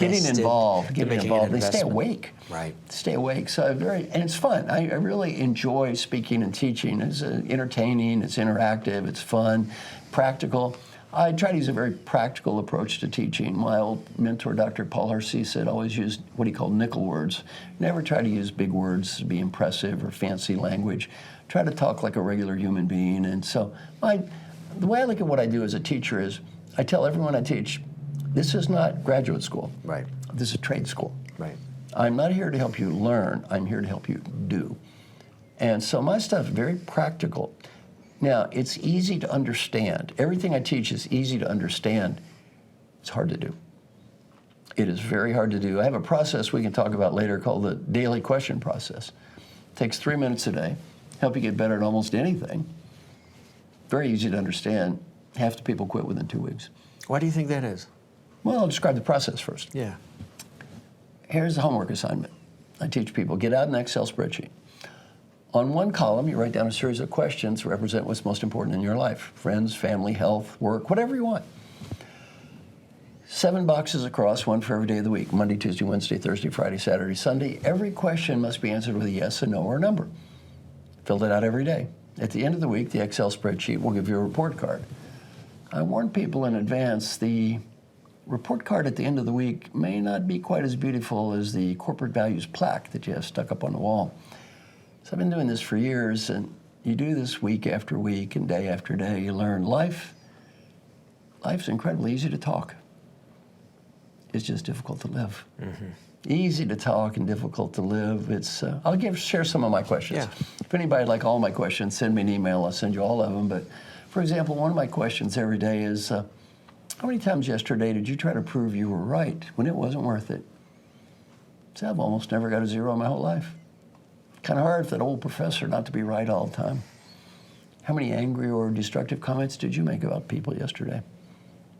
S2: Getting involved. They stay awake.
S1: Right.
S2: Stay awake. So and it's fun. I really enjoy speaking and teaching. It's entertaining, it's interactive, it's fun, practical. I try to use a very practical approach to teaching. My old mentor, Dr. Paul Hersey, said always use what he called nickel words. Never try to use big words to be impressive or fancy language. Try to talk like a regular human being. And so the way I look at what I do as a teacher is I tell everyone I teach, this is not graduate school.
S1: Right.
S2: This is trade school.
S1: Right.
S2: I'm not here to help you learn. I'm here to help you do. And so my stuff is very practical. Now, it's easy to understand. Everything I teach is easy to understand. It's hard to do. It is very hard to do. I have a process we can talk about later called the daily question process. It takes 3 minutes a day, help you get better at almost anything. Very easy to understand. Half the people quit within 2 weeks.
S1: Why do you think that is?
S2: Well, I'll describe the process first.
S1: Yeah.
S2: Here's the homework assignment. I teach people, get out an Excel spreadsheet. On one column, you write down a series of questions that represent what's most important in your life. Friends, family, health, work, whatever you want. 7 boxes across, one for every day of the week. Monday, Tuesday, Wednesday, Thursday, Friday, Saturday, Sunday. Every question must be answered with a yes, a no, or a number. Fill it out every day. At the end of the week, the Excel spreadsheet will give you a report card. I warn people in advance, the report card at the end of the week may not be quite as beautiful as the corporate values plaque that you have stuck up on the wall. So I've been doing this for years, and you do this week after week and day after day. You learn life's incredibly easy to talk. It's just difficult to live. Mm-hmm. Easy to talk and difficult to live. It's I'll share some of my questions.
S1: Yeah.
S2: If anybody would like all my questions, send me an email. I'll send you all of them. But for example, one of my questions every day is, how many times yesterday did you try to prove you were right when it wasn't worth it? So I've almost never got a 0 in my whole life. Kind of hard for that old professor not to be right all the time. How many angry or destructive comments did you make about people yesterday?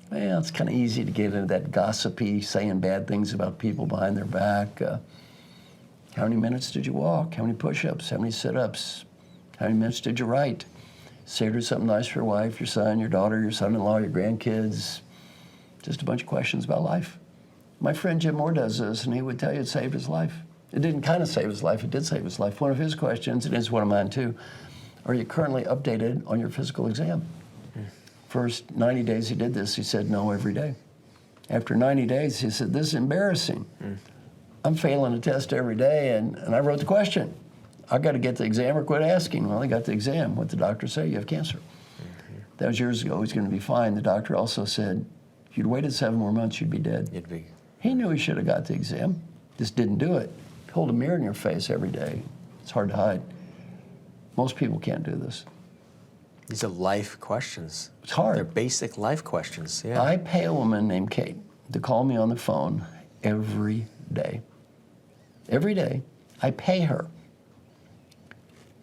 S2: Well, it's kind of easy to get into that gossipy, saying bad things about people behind their back. How many minutes did you walk? How many push-ups? How many sit-ups? How many minutes did you write? Say or do something nice for your wife, your son, your daughter, your son-in-law, your grandkids. Just a bunch of questions about life. My friend Jim Moore does this, and he would tell you it saved his life. It didn't kind of save his life, it did save his life. One of his questions, and it's one of mine too, are you currently updated on your physical exam? First 90 days he did this, he said no every day. After 90 days, he said, this is embarrassing. I'm failing a test every day, and I wrote the question. I've got to get the exam or quit asking. Well, I got the exam. What did the doctor say? You have cancer. That was years ago. He's going to be fine. The doctor also said, if you'd waited 7 more months, you'd be dead.
S1: You'd be.
S2: He knew he should have got the exam, just didn't do it. Hold a mirror in your face every day. It's hard to hide. Most people can't do this.
S1: These are life questions.
S2: It's hard.
S1: They're basic life questions, yeah.
S2: I pay a woman named Kate to call me on the phone every day. Every day, I pay her.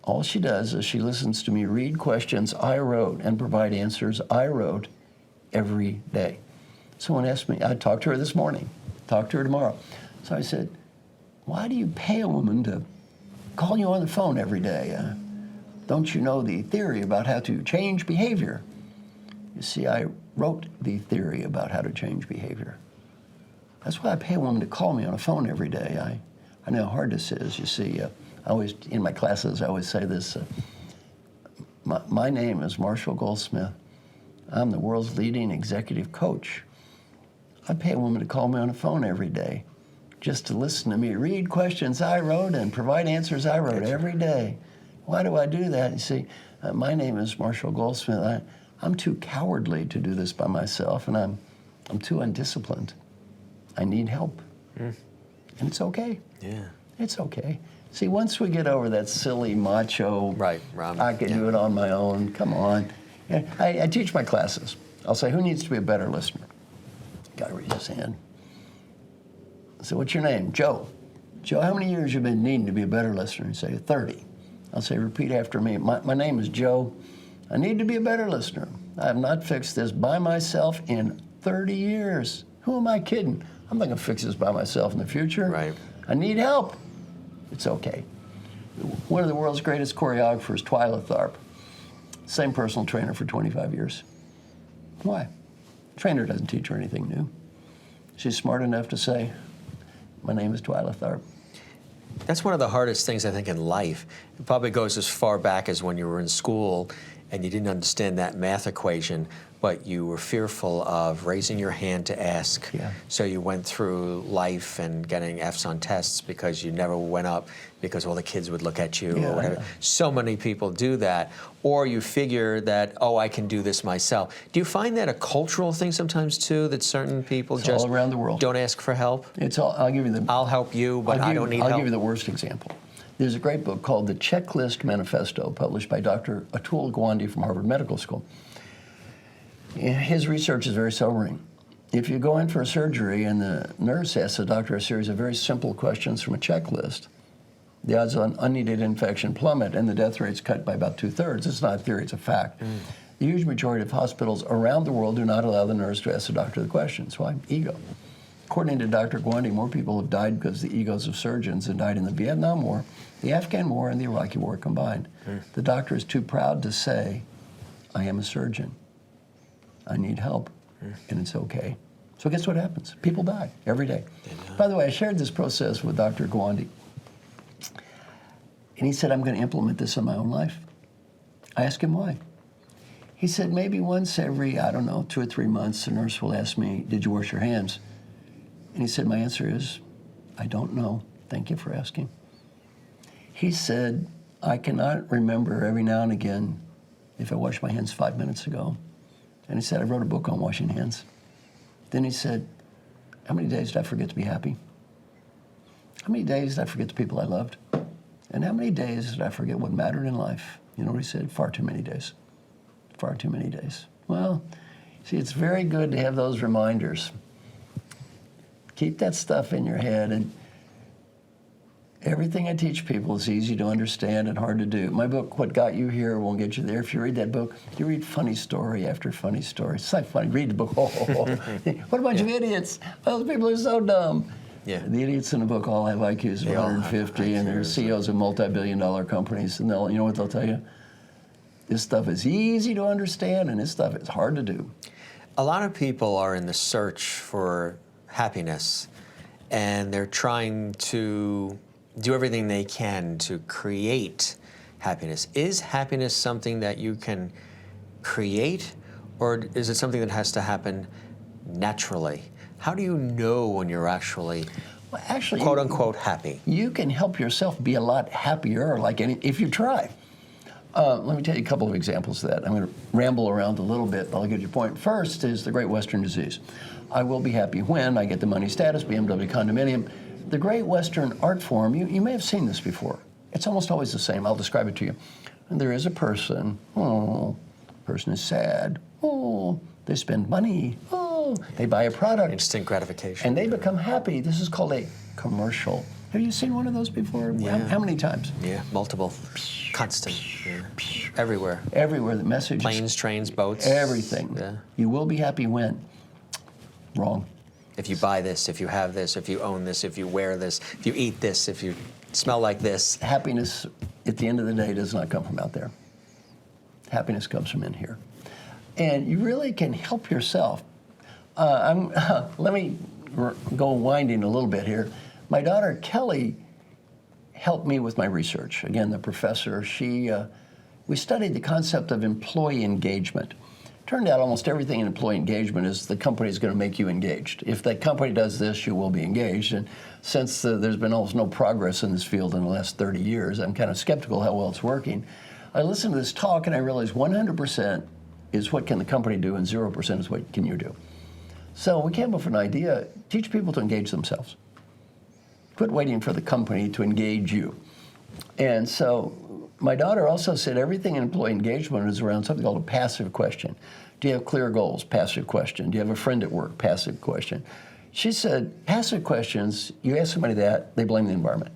S2: All she does is she listens to me read questions I wrote and provide answers I wrote every day. Someone asked me, I talked to her this morning, talked to her tomorrow. So I said, why do you pay a woman to call you on the phone every day. Don't you know the theory about how to change behavior? You see, I wrote the theory about how to change behavior. That's why I pay a woman to call me on a phone every day. I know how hard this is. You see, in my classes, I always say this. My name is Marshall Goldsmith. I'm the world's leading executive coach. I pay a woman to call me on the phone every day just to listen to me read questions I wrote and provide answers I wrote every day. Why do I do that? You see, my name is Marshall Goldsmith. I'm too cowardly to do this by myself, and I'm too undisciplined. I need help. And it's okay.
S1: Yeah.
S2: It's okay. See, once we get over that silly macho,
S1: right,
S2: I can do it on my own, come on. I teach my classes. I'll say, who needs to be a better listener? Guy raised his hand. I say, what's your name? Joe. Joe, how many years you been needing to be a better listener? He'd say, 30. I'll say, repeat after me. My name is Joe. I need to be a better listener. I have not fixed this by myself in 30 years. Who am I kidding? I'm not going to fix this by myself in the future.
S1: Right.
S2: I need help. It's okay. One of the world's greatest choreographers, Twyla Tharp, same personal trainer for 25 years. Why? Trainer doesn't teach her anything new. She's smart enough to say, my name is Twyla Tharp.
S1: That's one of the hardest things, I think, in life. It probably goes as far back as when you were in school and you didn't understand that math equation, but you were fearful of raising your hand to ask.
S2: Yeah.
S1: So you went through life and getting F's on tests because you never went up because all the kids would look at you or whatever. So many people do that. Or you figure that, oh, I can do this myself. Do you find that a cultural thing sometimes too, that certain people
S2: It's
S1: just
S2: all around the world.
S1: Don't ask for help?
S2: It's all, I'll give you the...
S1: I'll help you, but I don't need help.
S2: I'll give you the worst example. There's a great book called The Checklist Manifesto, published by Dr. Atul Gawande from Harvard Medical School. His research is very sobering. If you go in for a surgery and the nurse asks the doctor a series of very simple questions from a checklist, the odds on unneeded infection plummet and the death rate's cut by about 2/3. It's not a theory, it's a fact. The huge majority of hospitals around the world do not allow the nurse to ask the doctor the questions. Why? Ego. According to Dr. Gawande, more people have died because of the egos of surgeons than died in the Vietnam War, the Afghan War, and the Iraqi War combined. The doctor is too proud to say, I am a surgeon. I need help, and it's okay. So guess what happens? People die every day. By the way, I shared this process with Dr. Gawande, and he said, I'm going to implement this in my own life. I asked him why. He said, maybe once every, 2 or 3 months, the nurse will ask me, did you wash your hands? And he said, my answer is, I don't know. Thank you for asking. He said, I cannot remember every now and again if I washed my hands 5 minutes ago. And he said, I wrote a book on washing hands. Then he said, how many days did I forget to be happy? How many days did I forget the people I loved? And how many days did I forget what mattered in life? You know what he said? Far too many days. Far too many days. Well, see, it's very good to have those reminders. Keep that stuff in your head, and everything I teach people is easy to understand and hard to do. My book, What Got You Here, won't get you there. If you read that book, you read funny story after funny story. It's not funny. Read the book. What a bunch of idiots. Those people are so dumb.
S1: Yeah.
S2: The idiots in the book all have IQs of 150, and they're CEOs of multi-billion-dollar companies. And you know what they'll tell you? This stuff is easy to understand, and this stuff is hard to do.
S1: A lot of people are in the search for happiness, and they're trying to do everything they can to create happiness. Is happiness something that you can create, or is it something that has to happen naturally? How do you know when you're actually, quote unquote, happy?
S2: You can help yourself be a lot happier, if you try. Let me tell you a couple of examples of that. I'm going to ramble around a little bit, but I'll get your point. First is the Great Western Disease. I will be happy when I get the money status, BMW condominium. The Great Western art form, you may have seen this before. It's almost always the same. I'll describe it to you. And there is a person, person is sad, they spend money, they buy a product.
S1: Instant gratification.
S2: And they become happy. This is called a commercial. Have you seen one of those before?
S1: Yeah.
S2: How many times?
S1: Yeah, multiple. Constant. Yeah. Everywhere.
S2: Everywhere, the message.
S1: Planes, trains, boats.
S2: Everything.
S1: Yeah.
S2: You will be happy when? Wrong.
S1: If you buy this, if you have this, if you own this, if you wear this, if you eat this, if you smell like this.
S2: Happiness, at the end of the day, does not come from out there. Happiness comes from in here. And you really can help yourself. Let me go winding a little bit here. My daughter, Kelly, helped me with my research. Again, the professor, we studied the concept of employee engagement. Turned out almost everything in employee engagement is the company is going to make you engaged. If the company does this, you will be engaged. And since there's been almost no progress in this field in the last 30 years, I'm kind of skeptical how well it's working. I listened to this talk and I realized 100% is what can the company do and 0% is what can you do. So we came up with an idea, teach people to engage themselves. Quit waiting for the company to engage you. And so my daughter also said everything in employee engagement is around something called a passive question. Do you have clear goals? Passive question. Do you have a friend at work? Passive question. She said, passive questions, you ask somebody that, they blame the environment.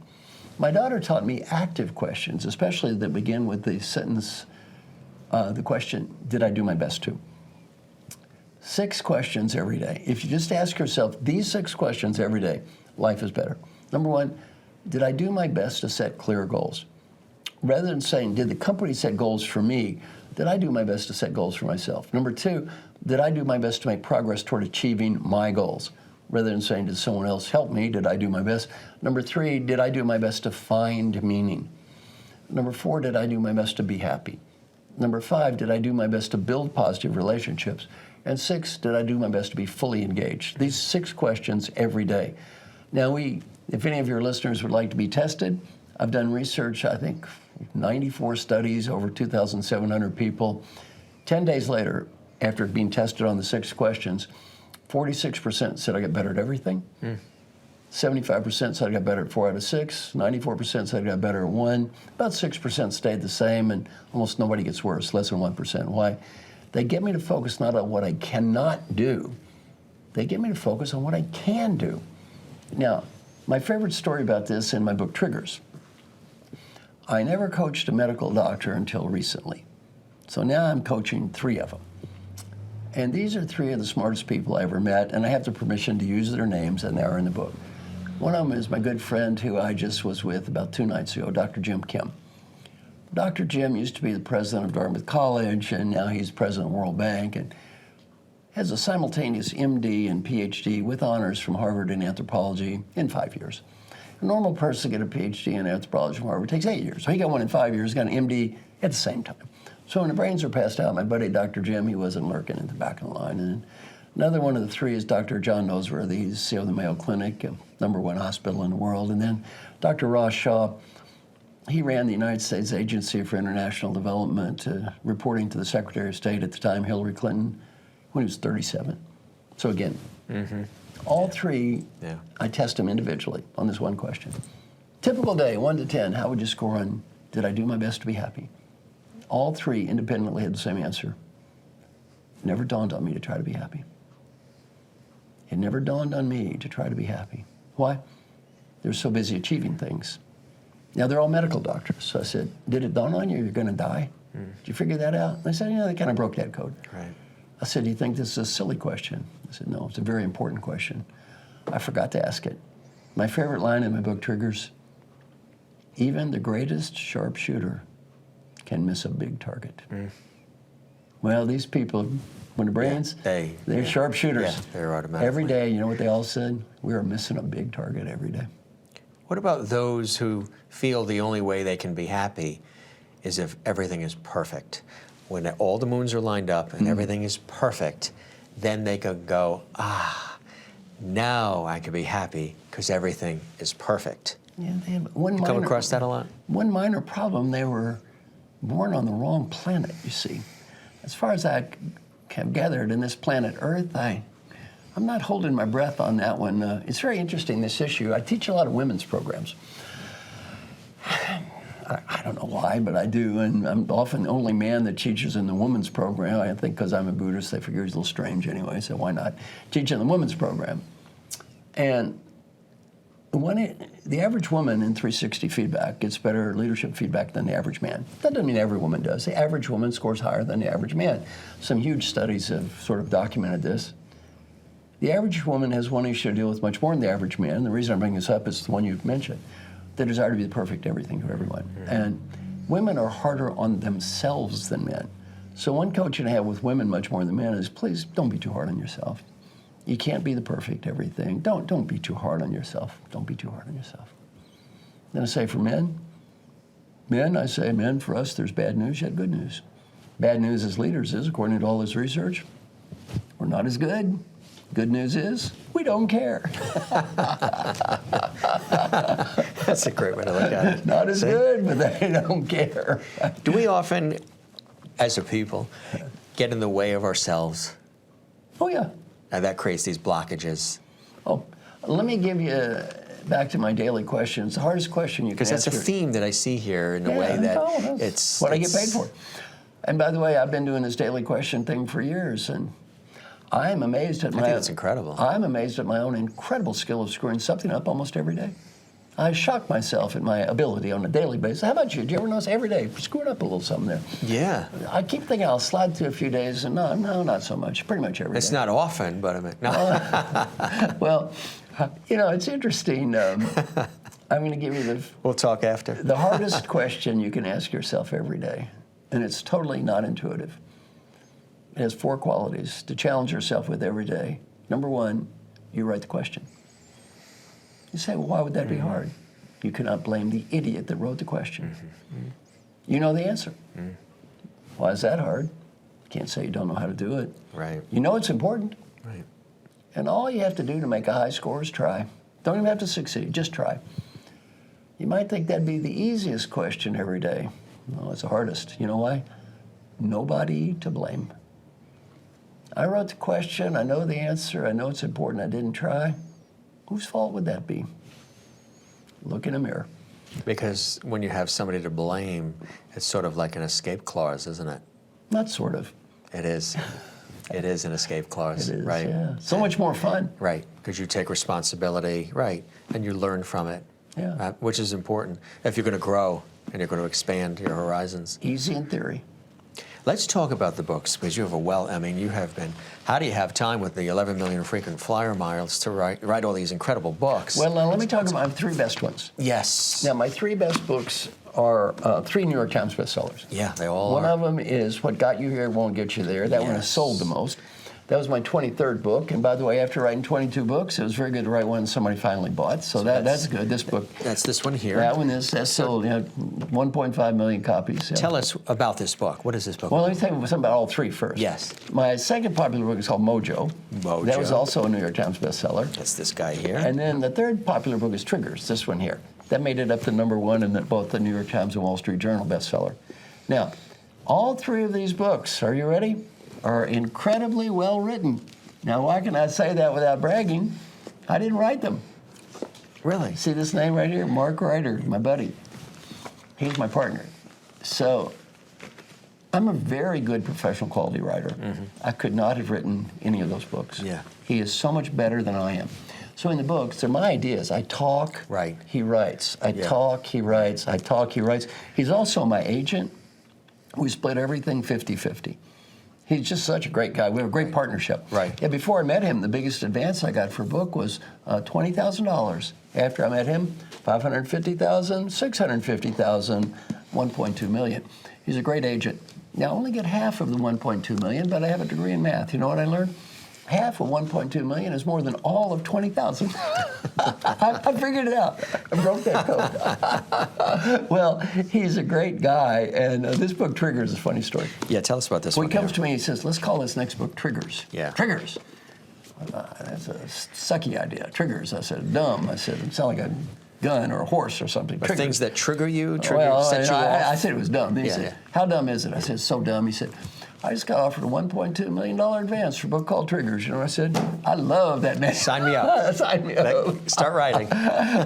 S2: My daughter taught me active questions, especially that begin with the sentence, the question, did I do my best to? 6 questions every day. If you just ask yourself these 6 questions every day, life is better. Number 1, did I do my best to set clear goals? Rather than saying, did the company set goals for me, did I do my best to set goals for myself? Number 2, did I do my best to make progress toward achieving my goals? Rather than saying, did someone else help me, did I do my best? Number 3, did I do my best to find meaning? Number 4, did I do my best to be happy? Number 5, did I do my best to build positive relationships? And 6, did I do my best to be fully engaged? These 6 questions every day. Now if any of your listeners would like to be tested, I've done research, I think 94 studies, over 2,700 people. 10 days later, after being tested on the 6 questions, 46% said I got better at everything. 75% said I got better at 4 out of 6. 94% said I got better at 1. About 6% stayed the same, and almost nobody gets worse, less than 1%. Why? They get me to focus not on what I cannot do. They get me to focus on what I can do. Now, my favorite story about this in my book, Triggers. I never coached a medical doctor until recently. So now I'm coaching 3 of them. And these are 3 of the smartest people I ever met, and I have the permission to use their names, and they are in the book. One of them is my good friend who I just was with about 2 nights ago, Dr. Jim Kim. Dr. Jim used to be the president of Dartmouth College, and now he's president of World Bank, and has a simultaneous MD and PhD with honors from Harvard in anthropology in 5 years. A normal person to get a PhD in anthropology from Harvard takes 8 years. So he got one in 5 years, got an MD at the same time. So when the brains are passed out, my buddy Dr. Jim, he wasn't lurking at the back of the line. And another one of the 3 is Dr. John Noseworthy. He's CEO of the Mayo Clinic, #1 hospital in the world. And then Dr. Ross Shaw, he ran the United States Agency for International Development, reporting to the Secretary of State at the time, Hillary Clinton, when he was 37. So again, all 3, I test them individually on this one question. Typical day, 1 to 10, how would you score on, did I do my best to be happy? All 3 independently had the same answer. It never dawned on me to try to be happy. It never dawned on me to try to be happy. Why? They're so busy achieving things. Now, they're all medical doctors. So I said, did it dawn on you you're going to die? Did you figure that out? And they said, they kind of broke that code.
S1: Right.
S2: I said, do you think this is a silly question? I said, no, it's a very important question. I forgot to ask it. My favorite line in my book, Triggers, even the greatest sharpshooter can miss a big target. Well, these people, when the brains, they're sharpshooters.
S1: Yeah, they're automatically.
S2: Every day, you know what they all said? We are missing a big target every day.
S1: What about those who feel the only way they can be happy is if everything is perfect? When all the moons are lined up and everything is perfect, then they could go, now I can be happy because everything is perfect.
S2: Yeah, they have one
S1: You come across that a lot?
S2: One minor problem, they were born on the wrong planet, you see. As far as I have gathered in this planet Earth, I'm not holding my breath on that one. It's very interesting, this issue. I teach a lot of women's programs. I don't know why, but I do, and I'm often the only man that teaches in the women's program. I think because I'm a Buddhist, they figure he's a little strange anyway, so why not teach in the women's program? And the average woman in 360 feedback gets better leadership feedback than the average man. That doesn't mean every woman does. The average woman scores higher than the average man. Some huge studies have sort of documented this. The average woman has one issue to deal with much more than the average man. The reason I'm bringing this up is the one you've mentioned. the desire to be the perfect everything to everyone. And women are harder on themselves than men. So one coach I have with women much more than men is, please don't be too hard on yourself. You can't be the perfect everything. Don't be too hard on yourself. Don't be too hard on yourself. Then I say for men, I say, men, for us, there's bad news yet good news. Bad news as leaders is, according to all this research, we're not as good. Good news is, we don't care.
S1: That's a great way to look at it.
S2: Not as good, but they don't care.
S1: Do we often, as a people, get in the way of ourselves?
S2: Oh, yeah.
S1: And that creates these blockages.
S2: Oh, let me give you back to my daily questions. The hardest question you can ask.
S1: Because that's a theme that I see here in a way that
S2: it's what I get paid for. And by the way, I've been doing this daily question thing for years, and I'm amazed at
S1: I think that's incredible.
S2: I'm amazed at my own incredible skill of screwing something up almost every day. I shock myself at my ability on a daily basis. How about you? Do you ever notice every day screwing up a little something there?
S1: Yeah.
S2: I keep thinking I'll slide through a few days, and no, not so much. Pretty much every day.
S1: It's not often, but I mean, no.
S2: Well, you know, it's interesting. I'm going to give you
S1: We'll talk after.
S2: the hardest question you can ask yourself every day, and it's totally not intuitive. It has 4 qualities to challenge yourself with every day. Number 1, you write the question. You say, well, why would that be hard? You cannot blame the idiot that wrote the question. You know the answer. Why is that hard? You can't say you don't know how to do it.
S1: Right.
S2: You know it's important.
S1: Right.
S2: And all you have to do to make a high score is try. Don't even have to succeed, just try. You might think that'd be the easiest question every day. No, it's the hardest. You know why? Nobody to blame. I wrote the question, I know the answer, I know it's important, I didn't try. Whose fault would that be? Look in a mirror.
S1: Because when you have somebody to blame, it's sort of like an escape clause, isn't it?
S2: Not sort of.
S1: It is. It is an escape clause,
S2: It is,
S1: right?
S2: yeah. So much more fun.
S1: Right, because you take responsibility, right, and you learn from it,
S2: Yeah.
S1: Which is important if you're going to grow and you're going to expand your horizons.
S2: Easy in theory.
S1: Let's talk about the books, because you have you have been, how do you have time with the 11 million frequent flyer miles to write all these incredible books?
S2: Well, now let me talk about my 3 best ones.
S1: Yes.
S2: Now, my 3 best books are 3 New York Times bestsellers.
S1: Yeah, they all
S2: One
S1: are.
S2: of them is What Got You Here Won't Get You There. That one has sold the most. That was my 23rd book. And by the way, after writing 22 books, it was very good to write one somebody finally bought. So that's good. This book.
S1: That's this one here.
S2: That one that's sold 1.5 million copies. Yeah.
S1: Tell us about this book. What is this book?
S2: Well, let me tell you something about all 3 first.
S1: Yes.
S2: My second popular book is called Mojo.
S1: Mojo.
S2: That was also a New York Times bestseller.
S1: That's this guy here.
S2: And then the third popular book is Triggers, this one here. That made it up to #1 in both the New York Times and Wall Street Journal bestseller. Now, all 3 of these books, are you ready, are incredibly well written. Now, why can I say that without bragging? I didn't write them.
S1: Really?
S2: See this name right here? Mark Ryder, my buddy. He's my partner. So I'm a very good professional quality writer. I could not have written any of those books.
S1: Yeah.
S2: He is so much better than I am. So in the books, they're my ideas. I talk,
S1: Right.
S2: he writes. I talk, he writes. I talk, he writes. He's also my agent. We split everything 50-50. He's just such a great guy. We have a great partnership.
S1: Right.
S2: Yeah, before I met him, the biggest advance I got for a book was $20,000. After I met him, $550,000, $650,000, $1.2 million. He's a great agent. Now, I only get half of the $1.2 million, but I have a degree in math. You know what I learned? Half of $1.2 million is more than all of $20,000. I figured it out. I broke that code. Well, he's a great guy, and this book, Triggers, is a funny story.
S1: Yeah, tell us about this
S2: When
S1: one.
S2: he comes
S1: here.
S2: to me, he says, let's call this next book Triggers.
S1: Yeah.
S2: Triggers. That's a sucky idea. Triggers. I said, dumb. I said, it sounds like a gun or a horse or something.
S1: Or
S2: Triggers.
S1: things that trigger you,
S2: Well,
S1: set you off.
S2: I said it was dumb. He
S1: Yeah,
S2: said,
S1: yeah.
S2: how dumb is it? I said, so dumb. He said, I just got offered a $1.2 million advance for a book called Triggers. You know what I said? I love that name.
S1: Sign me up.
S2: Sign me up.
S1: Start writing.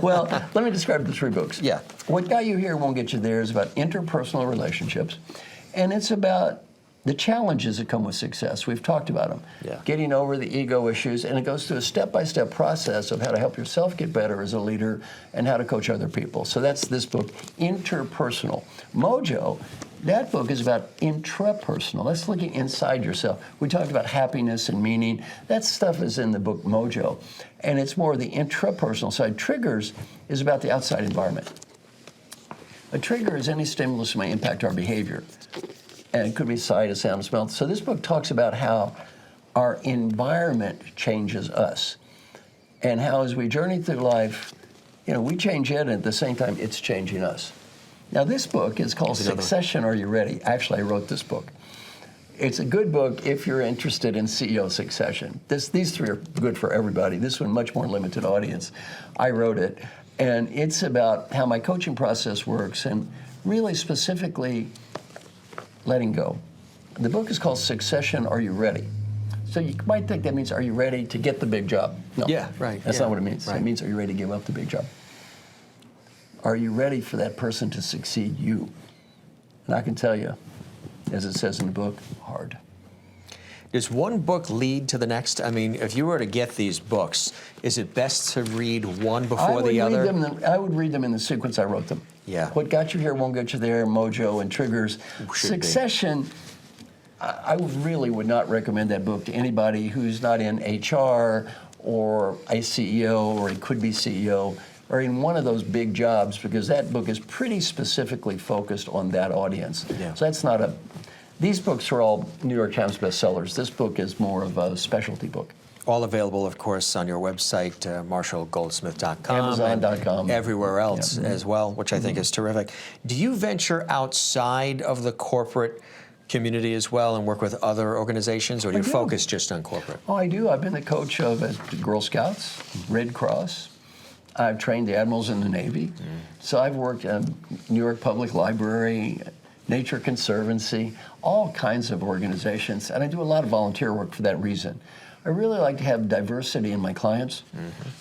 S2: Well, let me describe the 3 books.
S1: Yeah.
S2: What Got You Here Won't Get You There is about interpersonal relationships, and it's about the challenges that come with success. We've talked about them.
S1: Yeah.
S2: Getting over the ego issues, and it goes through a step-by-step process of how to help yourself get better as a leader and how to coach other people. So that's this book, Interpersonal. Mojo That book is about intrapersonal. That's looking inside yourself. We talked about happiness and meaning. That stuff is in the book Mojo. And it's more the intrapersonal side. Triggers is about the outside environment. A trigger is any stimulus that may impact our behavior. And it could be sight, a sound, a smell. So this book talks about how our environment changes us. And how as we journey through life, we change it, and at the same time, it's changing us. Now, this book is called Succession, Are You Ready? Actually, I wrote this book. It's a good book if you're interested in CEO succession. These three are good for everybody. This one, much more limited audience. I wrote it, and it's about how my coaching process works and really specifically letting go. The book is called Succession, Are You Ready? So you might think that means, are you ready to get the big job? No.
S1: Yeah, right.
S2: That's not what it means.
S1: Right.
S2: It means, are you ready to give up the big job? Are you ready for that person to succeed you? And I can tell you, as it says in the book, hard.
S1: Does one book lead to the next? I mean, if you were to get these books, is it best to read one before the other?
S2: I would read them in the sequence I wrote them.
S1: Yeah.
S2: What got you here won't get you there, Mojo and Triggers. Succession, I really would not recommend that book to anybody who's not in HR or a CEO or a could-be CEO or in one of those big jobs, because that book is pretty specifically focused on that audience.
S1: Yeah.
S2: So that's not these books are all New York Times bestsellers. This book is more of a specialty book.
S1: All available, of course, on your website, marshallgoldsmith.com.
S2: Amazon.com.
S1: And everywhere else as well, which I think is terrific. Do you venture outside of the corporate community as well and work with other organizations, or do you focus just on corporate?
S2: Oh, I do. I've been the coach of Girl Scouts, Red Cross. I've trained the admirals in the Navy. So I've worked at New York Public Library, Nature Conservancy, all kinds of organizations. And I do a lot of volunteer work for that reason. I really like to have diversity in my clients.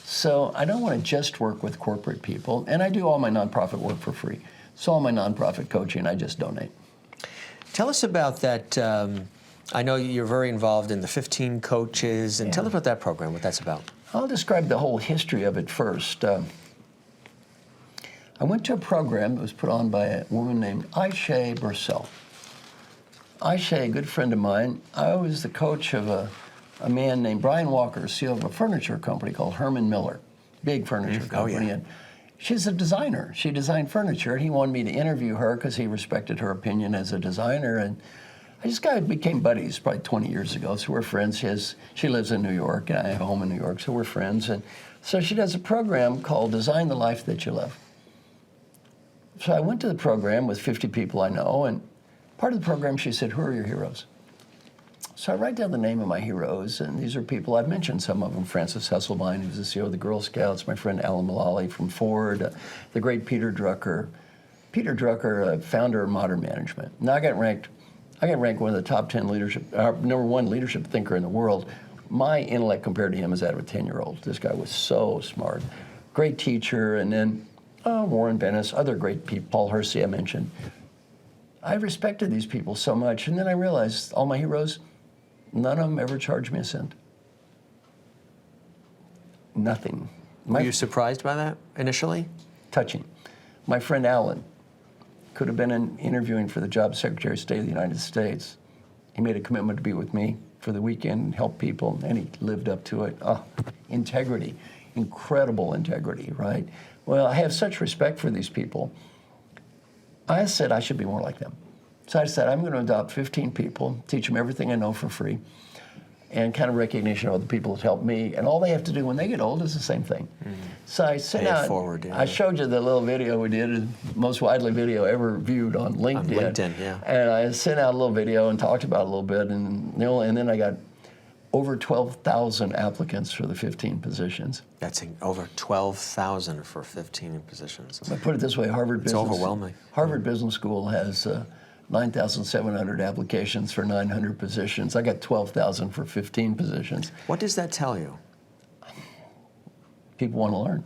S2: So I don't want to just work with corporate people. And I do all my nonprofit work for free. So all my nonprofit coaching, I just donate.
S1: Tell us about that. I know you're very involved in the 15 Coaches, and tell us about that program, what that's about.
S2: I'll describe the whole history of it first. I went to a program that was put on by a woman named Aisha Bursell. Aisha, a good friend of mine, I was the coach of a man named Brian Walker, CEO of a furniture company called Herman Miller, big furniture company.
S1: Oh, yeah.
S2: And she's a designer. She designed furniture, and he wanted me to interview her because he respected her opinion as a designer. And I just became buddies probably 20 years ago, so we're friends. She lives in New York, and I have a home in New York, so we're friends. And so she does a program called Design the Life That You Love. So I went to the program with 50 people I know, and part of the program she said, who are your heroes? So I write down the name of my heroes, and these are people, I've mentioned some of them, Frances Hesselbein, who's the CEO of the Girl Scouts, my friend Alan Mulally from Ford, the great Peter Drucker. Peter Drucker, founder of Modern Management. Now I got ranked one of the top 10 number one leadership thinker in the world. My intellect compared to him is that of a 10-year-old. This guy was so smart. Great teacher, and then Warren Bennis, other great people, Paul Hersey I mentioned. I respected these people so much, and then I realized all my heroes, none of them ever charged me a cent. Nothing.
S1: Were you surprised by that initially?
S2: Touching. My friend Alan could have been interviewing for the job Secretary of State of the United States. He made a commitment to be with me for the weekend and help people, and he lived up to it. Integrity, incredible integrity, right? Well, I have such respect for these people. I said I should be more like them. So I said, I'm going to adopt 15 people, teach them everything I know for free, and kind of recognition of the people that helped me. And all they have to do when they get old is the same thing. So I sent out, I showed you the little video we did, the most widely video ever viewed on LinkedIn.
S1: On LinkedIn, yeah.
S2: And I sent out a little video and talked about it a little bit. And then I got over 12,000 applicants for the 15 positions.
S1: That's over 12,000 for 15 positions.
S2: I put it this way,
S1: It's overwhelming.
S2: Harvard Business School has 9,700 applications for 900 positions. I got 12,000 for 15 positions.
S1: What does that tell you?
S2: People want to learn.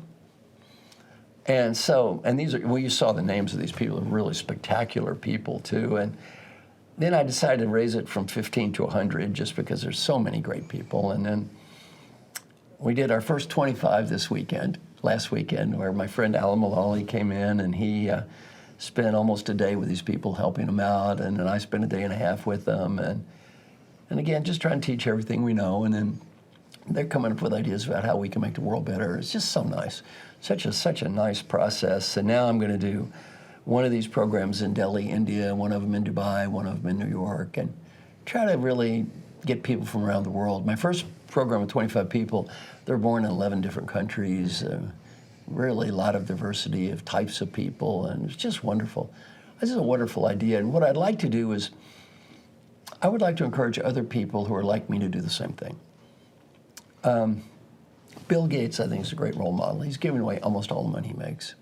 S2: And so, you saw the names of these people, they're really spectacular people too. And then I decided to raise it from 15 to 100 just because there's so many great people. And then we did our first 25 last weekend, where my friend Alan Mulally came in, and he spend almost a day with these people helping them out, and then I spend a day and a half with them, and again, just trying to teach everything we know, and then they're coming up with ideas about how we can make the world better. It's just so nice. Such a nice process. And now I'm going to do one of these programs in Delhi, India, one of them in Dubai, one of them in New York, and try to really get people from around the world. My first program with 25 people, they're born in 11 different countries, really a lot of diversity of types of people, and it's just wonderful. This is a wonderful idea, and what I'd like to do is I would like to encourage other people who are like me to do the same thing. Bill Gates, I think, is a great role model. He's giving away almost all the money he makes.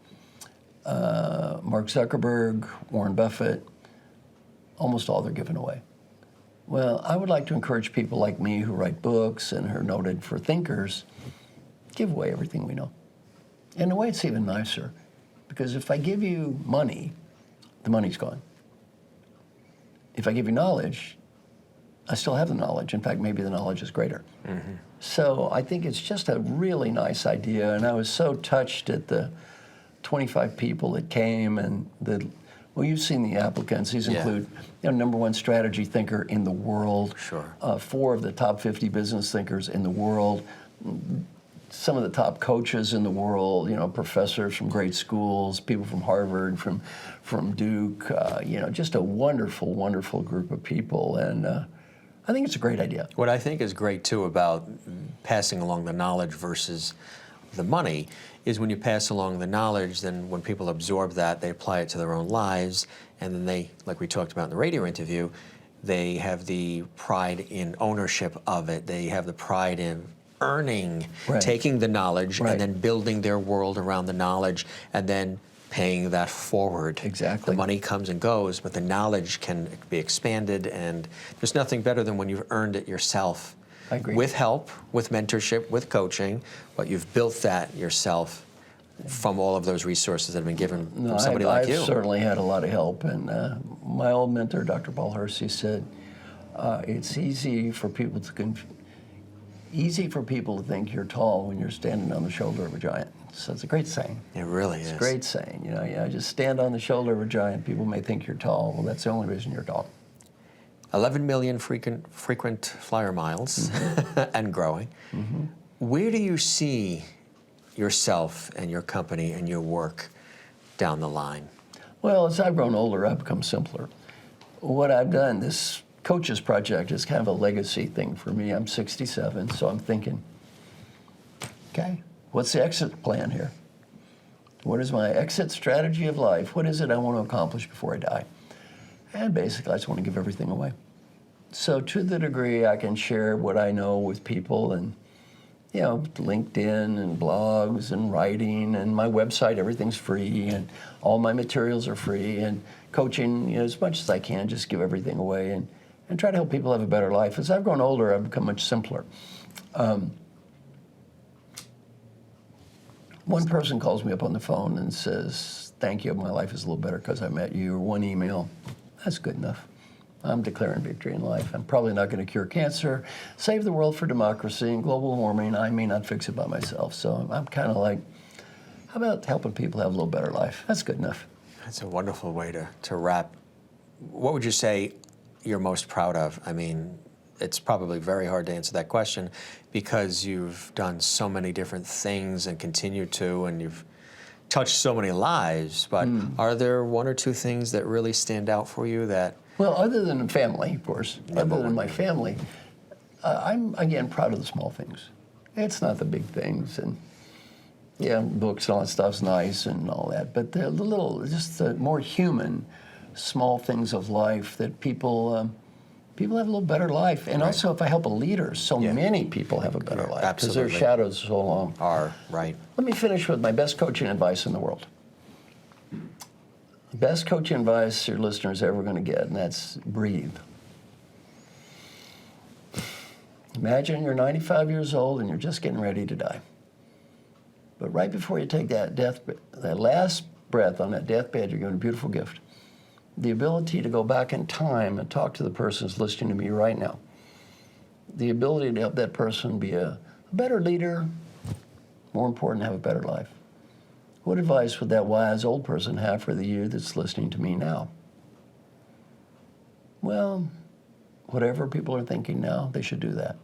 S2: Mark Zuckerberg, Warren Buffett, almost all they're giving away. Well, I would like to encourage people like me who write books and are noted for thinkers, give away everything we know. In a way, it's even nicer, because if I give you money, the money's gone. If I give you knowledge, I still have the knowledge. In fact, maybe the knowledge is greater. Mm-hmm. So I think it's just a really nice idea, and I was so touched at the 25 people that came, and well, you've seen the applicants. These include #1 strategy thinker in the world, 4 of the top 50 business thinkers in the world, some of the top coaches in the world, professors from great schools, people from Harvard, from Duke, just a wonderful, wonderful group of people, and I think it's a great idea.
S1: What I think is great, too, about passing along the knowledge versus the money is when you pass along the knowledge, then when people absorb that, they apply it to their own lives, and then they, like we talked about in the radio interview, they have the pride in ownership of it. They have the pride in earning, taking the knowledge, and then building their world around the knowledge, and then paying that forward.
S2: Exactly.
S1: The money comes and goes, but the knowledge can be expanded, and there's nothing better than when you've earned it yourself.
S2: I agree.
S1: With help, with mentorship, with coaching, but you've built that yourself from all of those resources that have been given from somebody like you.
S2: I've certainly had a lot of help, and my old mentor, Dr. Paul Hersey, said it's easy for people to think you're tall when you're standing on the shoulder of a giant. So it's a great saying.
S1: It really is.
S2: It's a great saying. Just stand on the shoulder of a giant. People may think you're tall. Well, that's the only reason you're tall.
S1: 11 million frequent flyer miles and growing. Mm-hmm. Where do you see yourself and your company and your work down the line?
S2: Well, as I've grown older, I've become simpler. What I've done, this Coaches Project, is kind of a legacy thing for me. I'm 67, so I'm thinking, okay, what's the exit plan here? What is my exit strategy of life? What is it I want to accomplish before I die? And basically, I just want to give everything away. So to the degree I can share what I know with people, and LinkedIn and blogs and writing and my website, everything's free, and all my materials are free, and coaching, as much as I can, just give everything away and try to help people have a better life. As I've grown older, I've become much simpler. One person calls me up on the phone and says, "Thank you, my life is a little better because I met you," or one email. That's good enough. I'm declaring victory in life. I'm probably not going to cure cancer, save the world for democracy and global warming. I may not fix it by myself. So I'm kind of like, how about helping people have a little better life? That's good enough.
S1: That's a wonderful way to wrap. What would you say you're most proud of? I mean, it's probably very hard to answer that question because you've done so many different things and continue to, and you've touched so many lives, but are there 1 or 2 things that really stand out for you that...
S2: Well, other than family, of course, other than my family, I'm, again, proud of the small things. It's not the big things, and books and all that stuff's nice and all that, but the little, just the more human, small things of life that people have a little better life. And also, if I help a leader, so many people have a better life because their shadows so long.
S1: Right.
S2: Let me finish with my best coaching advice in the world. Best coaching advice your listeners are ever going to get, and that's breathe. Imagine you're 95 years old and you're just getting ready to die. But right before you take that last breath on that deathbed, you're given a beautiful gift. The ability to go back in time and talk to the person who's listening to me right now. The ability to help that person be a better leader, more important, have a better life. What advice would that wise old person have for the you that's listening to me now? Well, whatever people are thinking now, they should do that.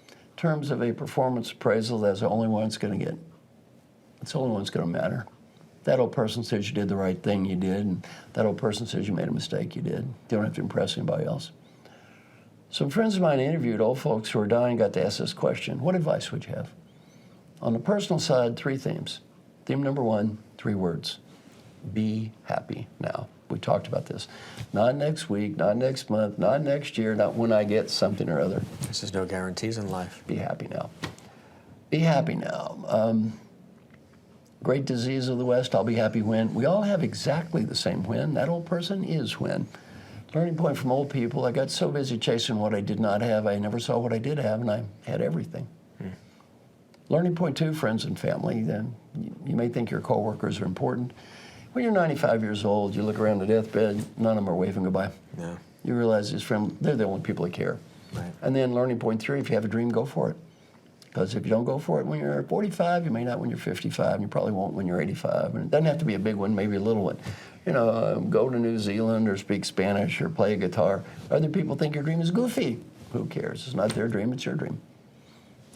S2: In terms of a performance appraisal, that's the only one it's going to get. It's the only one that's going to matter. That old person says you did the right thing, you did, and that old person says you made a mistake, you did. You don't have to impress anybody else. Some friends of mine interviewed old folks who are dying, got to ask this question: what advice would you have? On the personal side, 3 themes. Theme number 1, 3 words: be happy now. We talked about this. Not next week, not next month, not next year, not when I get something or other.
S1: There's no guarantees in life.
S2: Be happy now. Be happy now. Great disease of the West, I'll be happy when. We all have exactly the same when. That old person is when. Learning point from old people: I got so busy chasing what I did not have, I never saw what I did have, and I had everything. Learning point 2, friends and family. Then you may think your coworkers are important. When you're 95 years old, you look around the deathbed, none of them are waving goodbye.
S1: No.
S2: You realize these friends, they're the only people that care.
S1: Right.
S2: And then learning point 3, if you have a dream, go for it. Because if you don't go for it when you're 45, you may not when you're 55, and you probably won't when you're 85. And it doesn't have to be a big one, maybe a little one. You know, go to New Zealand or speak Spanish or play a guitar. Other people think your dream is goofy. Who cares? It's not their dream, it's your dream.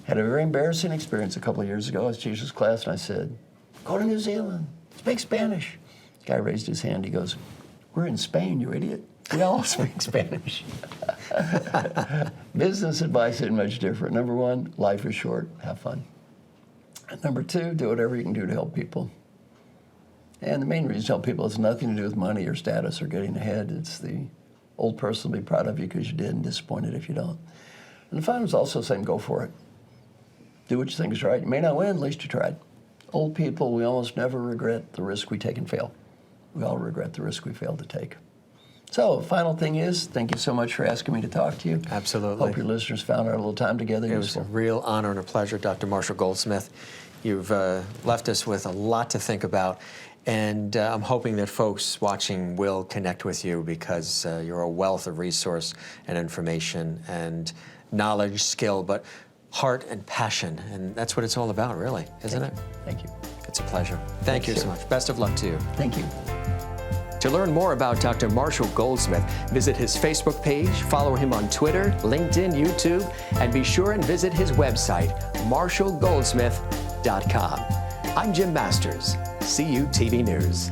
S2: Had a very embarrassing experience a couple of years ago. I was teaching this class, and I said, go to New Zealand, speak Spanish. Guy raised his hand. He goes, we're in Spain, you idiot. We all speak Spanish. Business advice isn't much different. Number 1, life is short. Have fun. And number 2, do whatever you can do to help people. And the main reason to help people has nothing to do with money or status or getting ahead. It's the old person will be proud of you because you did and disappointed if you don't. And the final is also saying go for it. Do what you think is right. You may not win, at least you tried. Old people, we almost never regret the risk we take and fail. We all regret the risk we failed to take. So, final thing is, thank you so much for asking me to talk to you.
S1: Absolutely.
S2: Hope your listeners found our little time together useful.
S1: It was a real honor and a pleasure, Dr. Marshall Goldsmith. You've left us with a lot to think about, and I'm hoping that folks watching will connect with you because you're a wealth of resource and information and knowledge, skill, but heart and passion, and that's what it's all about, really, isn't it?
S2: Thank you.
S1: It's a pleasure. Thank you so much. Best of luck to you.
S2: Thank you.
S1: To learn more about Dr. Marshall Goldsmith, visit his Facebook page, follow him on Twitter, LinkedIn, YouTube, and be sure and visit his website, marshallgoldsmith.com. I'm Jim Masters, CUTV News.